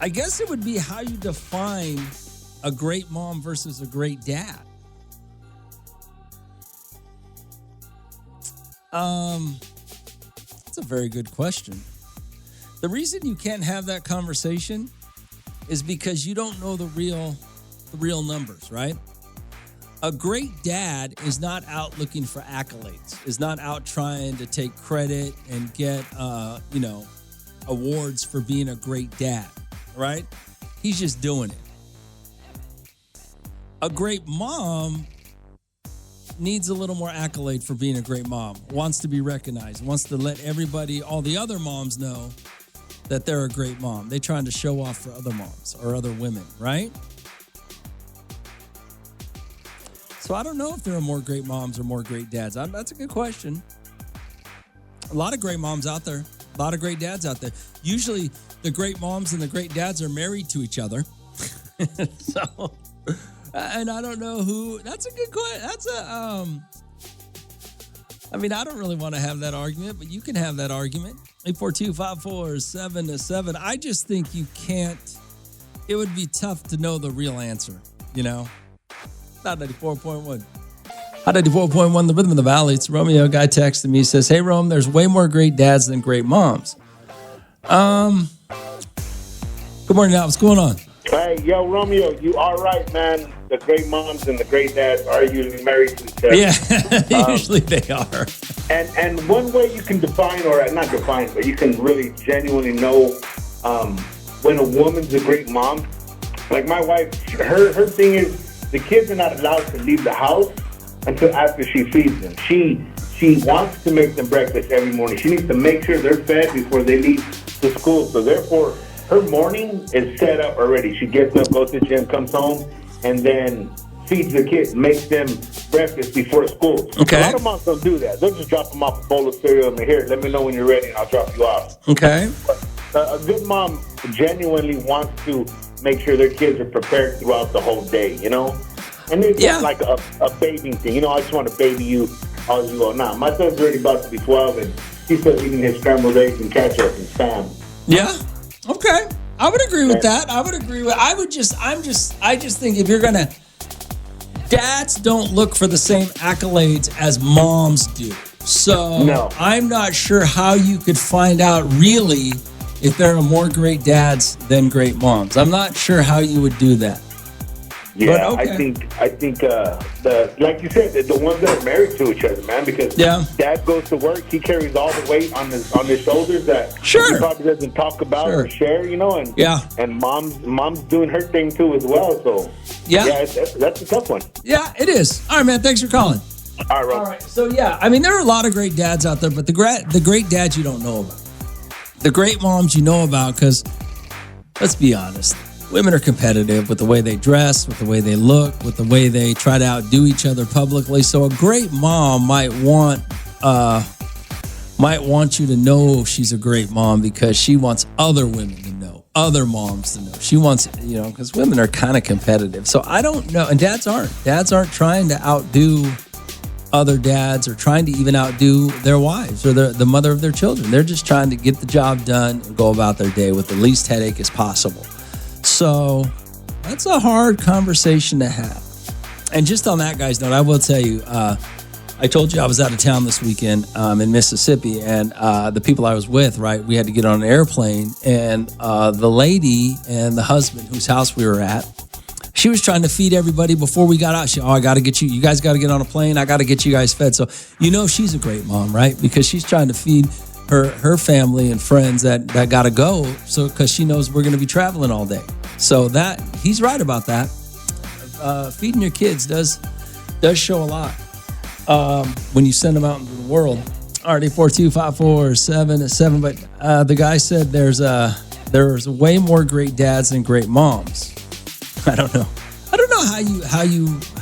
I guess it would be how you define a great mom versus a great dad. That's a very good question. The reason you can't have that conversation is because you don't know the real numbers, right? A great dad is not out looking for accolades, is not out trying to take credit and get, awards for being a great dad, right? He's just doing it. A great mom needs a little more accolade for being a great mom, wants to be recognized, wants to let everybody, all the other moms know that they're a great mom. They're trying to show off for other moms or other women, right? So I don't know if there are more great moms or more great dads. That's a good question. A lot of great moms out there. A lot of great dads out there. Usually the great moms and the great dads are married to each other. So, and I don't know who. That's a good question. That's a. I mean, I don't really want to have that argument, but you can have that argument. 842-547-7. I just think you can't. It would be tough to know the real answer, you know? Not 94.1. Hot 94.1, the rhythm of the valley. It's Romeo. A guy texted me, says, hey, Rome, there's way more great dads than great moms. Good morning, Al. What's going on? Hey, yo, Romeo, you are right, man. The great moms and the great dads are usually married to each other. Yeah, usually they are. And one way you can define, or not define, but you can really genuinely know when a woman's a great mom. Like my wife, her thing is the kids are not allowed to leave the house until after she feeds them. She wants to make them breakfast every morning. She needs to make sure they're fed before they leave to school. So therefore, her morning is set up already. She gets up, goes to the gym, comes home, and then feeds the kids, makes them breakfast before school. Okay. A lot of moms don't do that. They'll just drop them off a bowl of cereal and here, let me know when you're ready and I'll drop you off. Okay. A good mom genuinely wants to make sure their kids are prepared throughout the whole day, you know? And it's not like a babying thing. You know, I just want to baby you all you go. Nah, my son's already about to be 12 and he's still eating his scrambled eggs and ketchup and Spam. Yeah. Okay. I would agree with that. I just think if you're going to, dads don't look for the same accolades as moms do. So No. I'm not sure how you could find out really if there are more great dads than great moms. I'm not sure how you would do that. Yeah, But, okay. I think the like you said, the ones that are married to each other, man, because dad goes to work, he carries all the weight on his shoulders that he probably doesn't talk about or share, you know, and and mom's doing her thing too as well. So that's a tough one. Yeah, it is. All right, man. Thanks for calling. All right, Rob. All right. So yeah, I mean, there are a lot of great dads out there, but the great dads you don't know about. The great moms you know about because, let's be honest, women are competitive with the way they dress, with the way they look, with the way they try to outdo each other publicly. So a great mom might want you to know she's a great mom because she wants other women to know, other moms to know. She wants, you know, because women are kind of competitive. So I don't know, and dads aren't. Dads aren't trying to outdo other dads or trying to even outdo their wives or the mother of their children. They're just trying to get the job done and go about their day with the least headache as possible. So that's a hard conversation to have. And just on that guy's note, I will tell you, I told you I was out of town this weekend in Mississippi, and the people I was with, right, we had to get on an airplane, and the lady and the husband whose house we were at, she was trying to feed everybody before we got out. I got to get you guys got to get on a plane. I got to get you guys fed. So, you know, she's a great mom, right? Because she's trying to feed her family and friends that got to go. So, because she knows we're going to be traveling all day. So he's right about that. Feeding your kids does show a lot when you send them out into the world. All right, 842-547-7. But the guy said there's way more great dads than great moms. I don't know how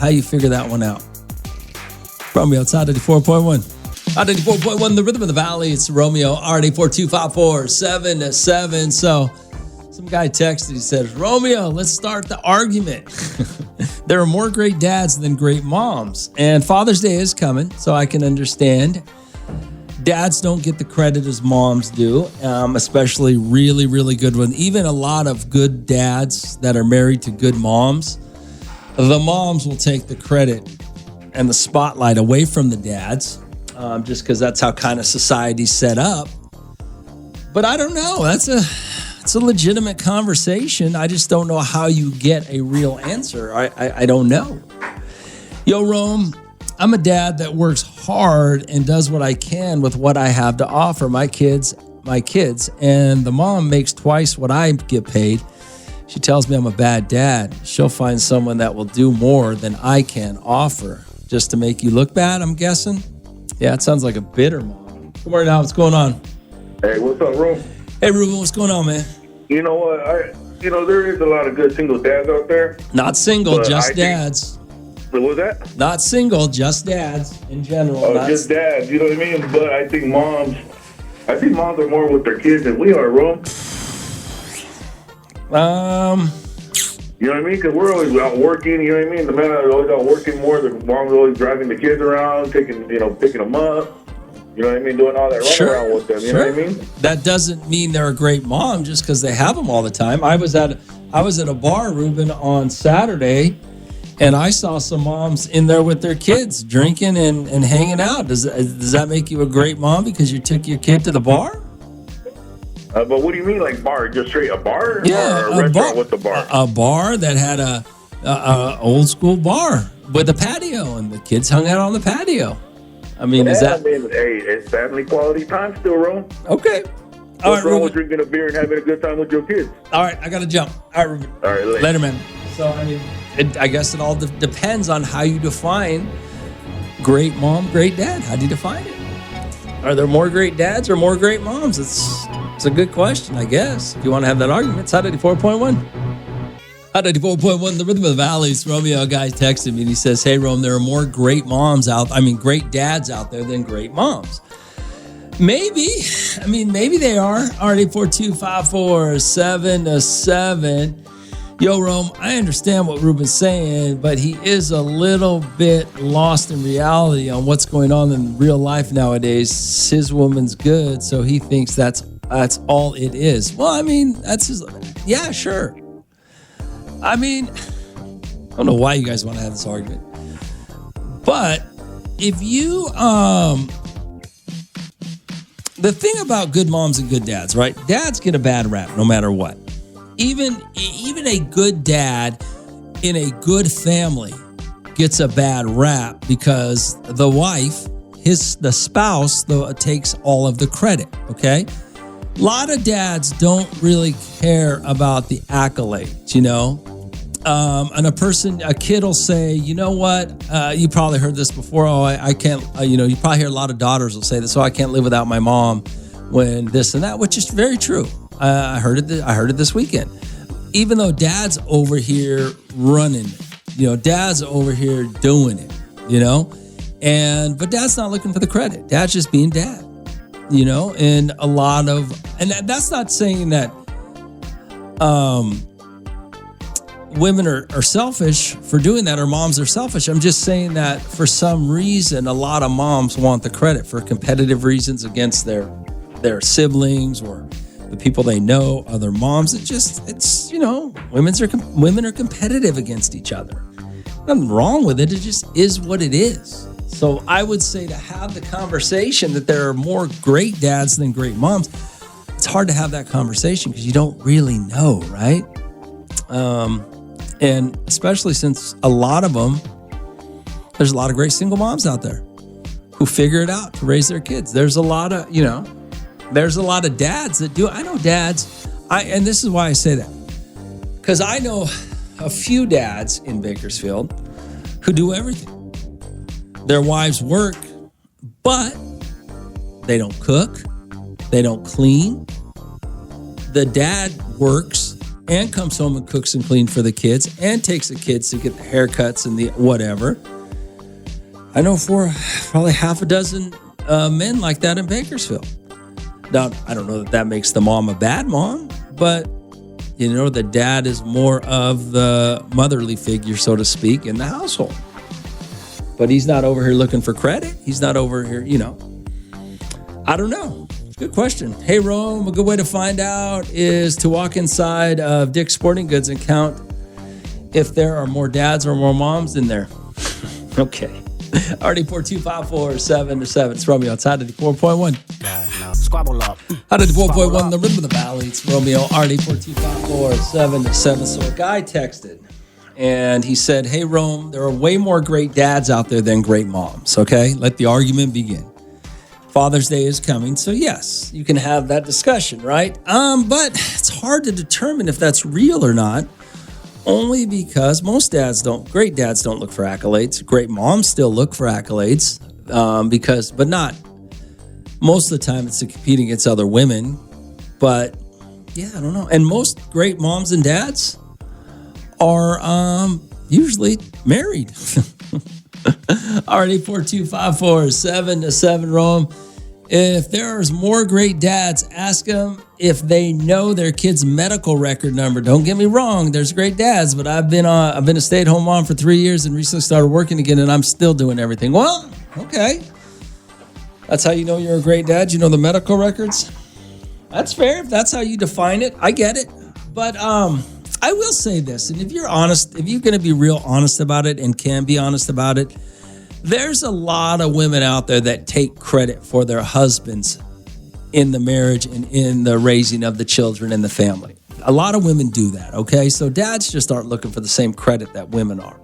you figure that one out. Romeo, it's Hot 94.1. Hot 94.1, the rhythm of the valley. It's Romeo, RD42547-7. So some guy texted, he says, Romeo, let's start the argument. There are more great dads than great moms. And Father's Day is coming, so I can understand. Dads don't get the credit as moms do, especially really, really good ones. Even a lot of good dads that are married to good moms, the moms will take the credit and the spotlight away from the dads, just because that's how kind of society's set up. But I don't know. It's a legitimate conversation. I just don't know how you get a real answer. I don't know. Yo, Rome, I'm a dad that works hard and does what I can with what I have to offer my kids, and the mom makes twice what I get paid. She tells me I'm a bad dad. She'll find someone that will do more than I can offer just to make you look bad, I'm guessing. Yeah, it sounds like a bitter mom. Good morning, Al. What's going on? Hey, what's up, Ruben? Hey, Ruben, what's going on, man? You know what? There is a lot of good single dads out there. Not single, just dads. What was that? Not single, just dads in general. Just dads, you know what I mean? But I think moms I think moms are more with their kids than we are, Rome. You know what I mean? Because we're always out working, you know what I mean? The men are always out working more. The mom's always driving the kids around, picking them up. You know what I mean? Doing all that running around with them, you know what I mean? That doesn't mean they're a great mom just because they have them all the time. I was at a bar, Ruben, on Saturday, and I saw some moms in there with their kids drinking and hanging out. Does that make you a great mom because you took your kid to the bar? But what do you mean, like bar? Just straight a bar? Yeah, or a restaurant with a bar? A bar that had a old school bar with a patio, and the kids hung out on the patio. I mean, hey, it's family quality time still, Ron. Okay. What's wrong with drinking a beer and having a good time with your kids? All right, I got to jump. All right, Ruben. All right, later, man. So, I mean, I guess it all depends on how you define great mom, great dad. How do you define it? Are there more great dads or more great moms? It's a good question, I guess. If you want to have that argument, it's Hot 94.1. Hot 94.1, the rhythm of the valleys. Romeo, a guy texted me and he says, hey, Rome, there are more great great dads out there than great moms. Maybe they are. RD42547-7. Yo, Rome, I understand what Ruben's saying, but he is a little bit lost in reality on what's going on in real life nowadays. His woman's good, so he thinks that's all it is. Well, I mean, yeah, sure. I mean, I don't know why you guys want to have this argument, but if you, the thing about good moms and good dads, right? Dads get a bad rap no matter what. Even a good dad in a good family gets a bad rap because the wife, the spouse, takes all of the credit, okay? A lot of dads don't really care about the accolades, you know? And a kid will say, you know what? You probably heard this before. Oh, I can't, you probably hear a lot of daughters will say this. Oh, I can't live without my mom when this and that, which is very true. I heard it this weekend. Even though dad's over here running, dad's over here doing it, but dad's not looking for the credit. Dad's just being dad, and that's not saying that, women are selfish for doing that or moms are selfish. I'm just saying that for some reason, a lot of moms want the credit for competitive reasons against their siblings or the people they know, other moms. Women are competitive against each other. Nothing wrong with it. It just is what it is. So I would say to have the conversation that there are more great dads than great moms, it's hard to have that conversation because you don't really know, right? And especially since there's a lot of great single moms out there who figure it out to raise their kids. There's a lot of dads that do. I know dads, and this is why I say that, because I know a few dads in Bakersfield who do everything. Their wives work, but they don't cook, they don't clean. The dad works and comes home and cooks and cleans for the kids and takes the kids to get the haircuts and the whatever. I know for probably half a dozen men like that in Bakersfield. Now, I don't know that makes the mom a bad mom, but the dad is more of the motherly figure, so to speak, in the household. But he's not over here looking for credit. He's not over here, I don't know. Good question. Hey, Rome, a good way to find out is to walk inside of Dick's Sporting Goods and count if there are more dads or more moms in there. Okay. RD42547-7. It's Romeo outside of the 4.1. Squabble up. Out of the 4.1, the rhythm of the valley. It's Romeo, RD42547-7. So a guy texted and he said, hey, Rome, there are way more great dads out there than great moms. Okay. Let the argument begin. Father's Day is coming, so yes, you can have that discussion, right? But it's hard to determine if that's real or not, only because great dads don't look for accolades. Great moms still look for accolades, but not most of the time it's to compete against other women. But yeah, I don't know. And most great moms and dads are usually married. RD42547-7, Rome. If there's more great dads, ask them if they know their kid's medical record number. Don't get me wrong, there's great dads, but I've been a stay-at-home mom for 3 years and recently started working again, and I'm still doing everything. Well, okay. That's how you know you're a great dad. You know the medical records. That's fair. If that's how you define it, I get it. But I will say this, and if you're honest, if you're going to be real honest about it and can be honest about it, there's a lot of women out there that take credit for their husbands in the marriage and in the raising of the children and the family. A lot of women do that, okay? So dads just aren't looking for the same credit that women are.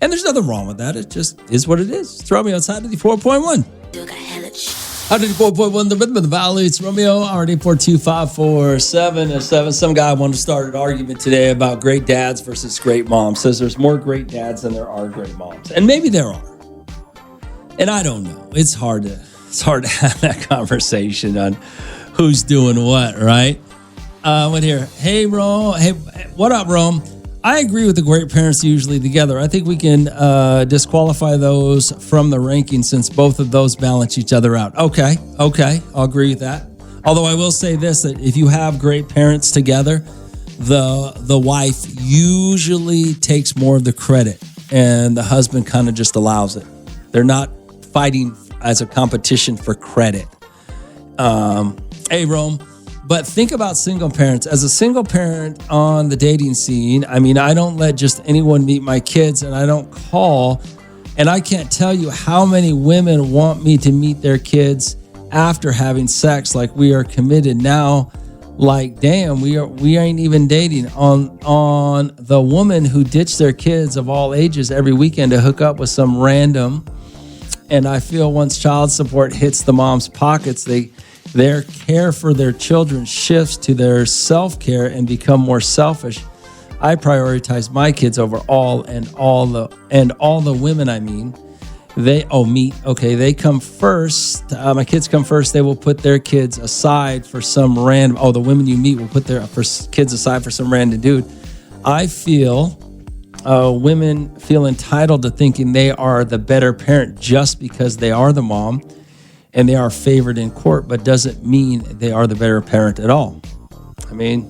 And there's nothing wrong with that. It just is what it is. It's Romeo outside of the 4.1. 104.1, the rhythm of the valley. It's Romeo, RD42547. Some guy wanted to start an argument today about great dads versus great moms. Says there's more great dads than there are great moms. And maybe there are. And I don't know. It's hard to have that conversation on who's doing what, right? What here? Hey, Rome. Hey, what up, Rome? I agree with the great parents usually together. I think we can disqualify those from the ranking since both of those balance each other out. Okay. I'll agree with that. Although I will say this, that if you have great parents together, the wife usually takes more of the credit and the husband kind of just allows it. They're not fighting as a competition for credit. Hey, Rome. But think about single parents. As a single parent on the dating scene, I mean, I don't let just anyone meet my kids, and I don't call. And I can't tell you how many women want me to meet their kids after having sex, like we are committed now. Like, damn, we ain't even dating. On the woman who ditched their kids of all ages every weekend to hook up with some random. And I feel once child support hits the mom's pockets, their care for their children shifts to their self-care and become more selfish. I prioritize my kids over all the women. I mean, they come first. My kids come first. They will put their kids aside for some random. The women you meet will put their kids aside for some random dude. I feel women feel entitled to thinking they are the better parent just because they are the mom. And they are favored in court, but doesn't mean they are the better parent at all. I mean,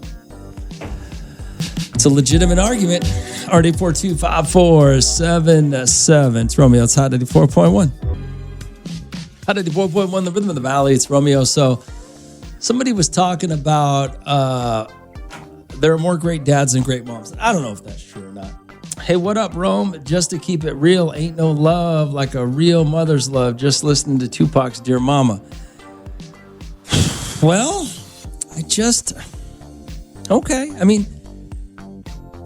it's a legitimate argument. RD42547. It's Romeo. It's Hot 94.1. Hot 94.1, the rhythm of the valley. It's Romeo. So somebody was talking about there are more great dads than great moms. I don't know if that's true or not. Hey, what up, Rome? Just to keep it real, ain't no love like a real mother's love. Just listening to Tupac's Dear Mama. Well, okay. I mean,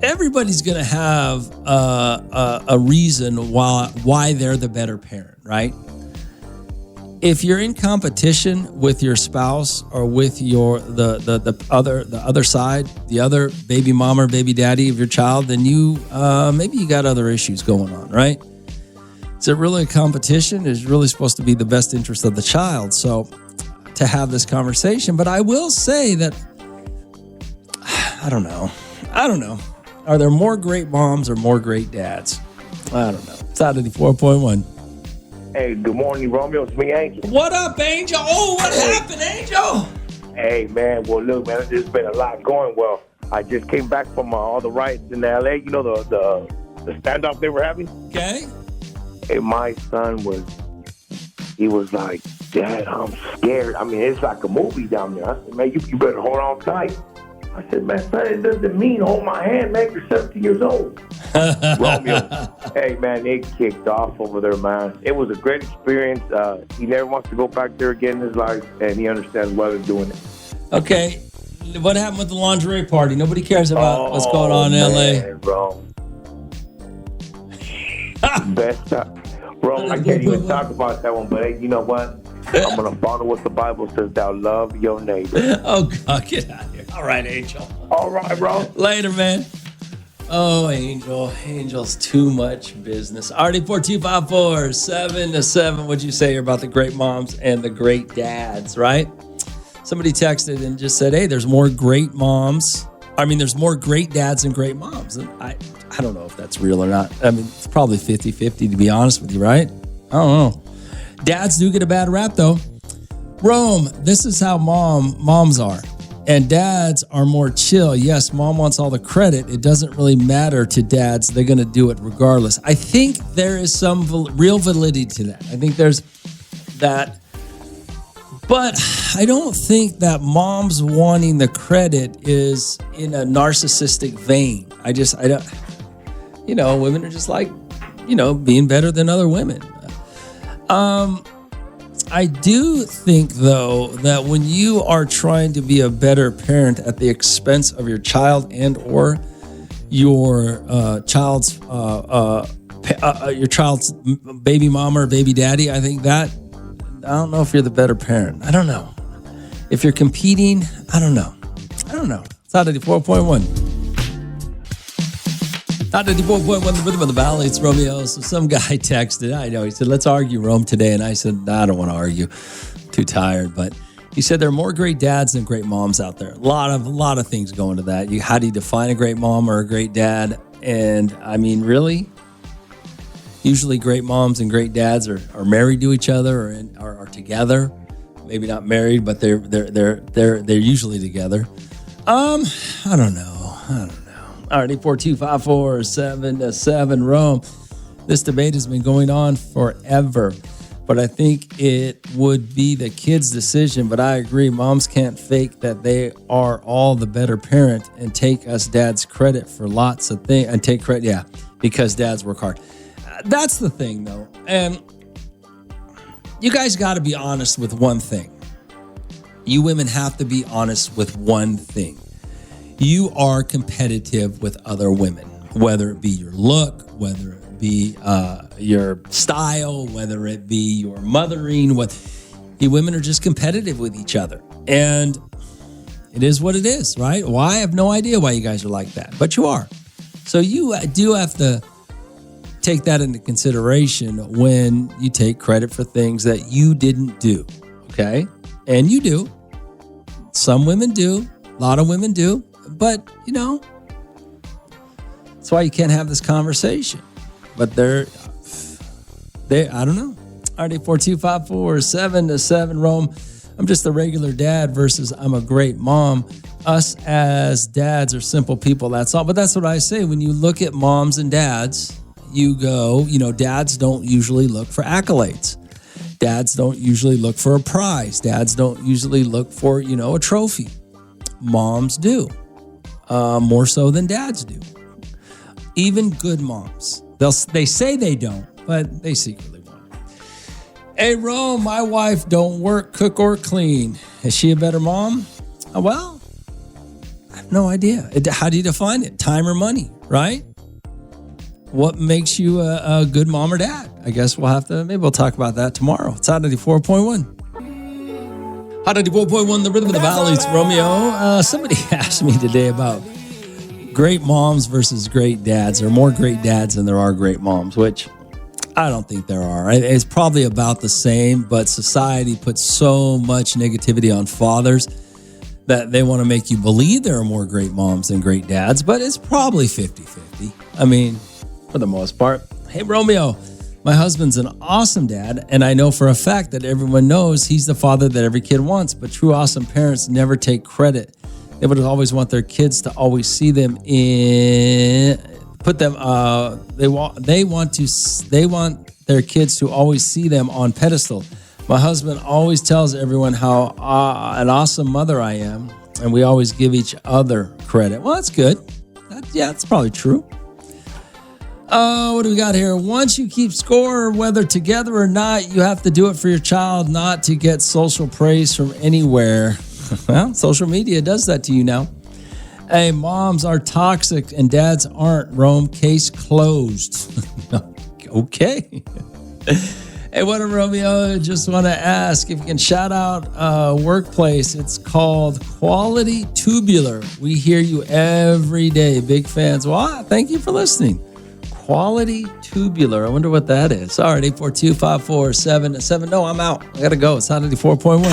everybody's going to have a reason why they're the better parent, right? If you're in competition with your spouse or with the other side, the other baby mama or baby daddy of your child, then you maybe you got other issues going on, right? Is it really a competition? It's really supposed to be the best interest of the child. So to have this conversation, but I will say that I don't know. Are there more great moms or more great dads? I don't know. It's out of the 4.1. Hey, good morning, Romeo. It's me, Angel. What up, Angel? Oh, what happened, Angel? Hey, man. Well, look, man, there's been a lot going. Well, I just came back from all the riots in L.A. You know, the standoff they were having? Okay. Hey, my son was like, Dad, I'm scared. I mean, it's like a movie down there. I said, man, you better hold on tight. I said, man, son, it doesn't mean hold my hand, man. You're 17 years old. Romeo, hey, man, it kicked off over there, man. It was a great experience. He never wants to go back there again in his life, and he understands why they're doing it. Okay. What happened with the lingerie party? Nobody cares about what's going on in L.A. Bro. Best time. Bro, I can't even talk about that one, but hey, you know what? I'm going to follow what the Bible says, thou love your neighbor. Oh, God, get out of here. All right, Angel. All right, bro. Later, man. Oh, Angel. Angel's too much business. RD42547. What'd you say about the great moms and the great dads, right? Somebody texted and just said, hey, there's more great moms. I mean, there's more great dads than great moms. And I don't know if that's real or not. I mean, it's probably 50-50, to be honest with you, right? I don't know. Dads do get a bad rap, though. Rome, this is how moms are. And dads are more chill. Yes, mom wants all the credit. It doesn't really matter to dads. They're going to do it regardless. I think there is some real validity to that. I think there's that. But I don't think that moms wanting the credit is in a narcissistic vein. I don't, women are just like, being better than other women. I do think, though, that when you are trying to be a better parent at the expense of your child and or your child's baby mama or baby daddy, I think that, I don't know if you're the better parent. I don't know. If you're competing, I don't know. It's out of the 4.1. Not 94.1, the rhythm of the valley. It's Romeo. So some guy texted. I know. He said, "Let's argue Rome today." And I said, "I don't want to argue. Too tired." But he said there are more great dads than great moms out there. A lot of things go into that. How do you define a great mom or a great dad? And I mean, really, usually great moms and great dads are married to each other or are together. Maybe not married, but they're usually together. I don't know. All right, 842-547-7 Rome. This debate has been going on forever, but I think it would be the kid's decision. But I agree, moms can't fake that they are all the better parent and take us dads credit for lots of things and take credit, because dads work hard. That's the thing, though. And you guys got to be honest with one thing. You women have to be honest with one thing. You are competitive with other women, whether it be your look, whether it be your style, whether it be your mothering. You women are just competitive with each other. And it is what it is, right? Well, I have no idea why you guys are like that, but you are. So you do have to take that into consideration when you take credit for things that you didn't do, okay? And you do. Some women do. A lot of women do. But, that's why you can't have this conversation. But I don't know. All right, 842-547-7 Rome. I'm just a regular dad versus I'm a great mom. Us as dads are simple people, that's all. But that's what I say. When you look at moms and dads, you go, dads don't usually look for accolades. Dads don't usually look for a prize. Dads don't usually look for, a trophy. Moms do. More so than dads do. Even good moms. They say they don't, but they secretly won't. Hey, Rome, my wife don't work, cook, or clean. Is she a better mom? Well, I have no idea. How do you define it? Time or money, right? What makes you a good mom or dad? I guess maybe we'll talk about that tomorrow. It's out 94.1. Hot 94.1, the rhythm of the valley. It's Romeo. Somebody asked me today about great moms versus great dads. There are more great dads than there are great moms, which I don't think there are. It's probably about the same, but society puts so much negativity on fathers that they want to make you believe there are more great moms than great dads, but it's probably 50-50. I mean, for the most part. Hey, Romeo. My husband's an awesome dad, and I know for a fact that everyone knows he's the father that every kid wants, but true awesome parents never take credit. They would always want their kids to always see them they want their kids to always see them on pedestal. My husband always tells everyone how an awesome mother I am, and we always give each other credit. Well, that's good. That's probably true. What do we got here? Once you keep score, whether together or not, you have to do it for your child, not to get social praise from anywhere. Well, social media does that to you now. Hey, moms are toxic and dads aren't. Rome, case closed. Okay. Hey, what a Romeo. Just want to ask if you can shout out a workplace. It's called Quality Tubular. We hear you every day. Big fans. Well, thank you for listening. Quality Tubular. I wonder what that is. All right, 842-547-7. No, I'm out. I got to go. It's 94.1.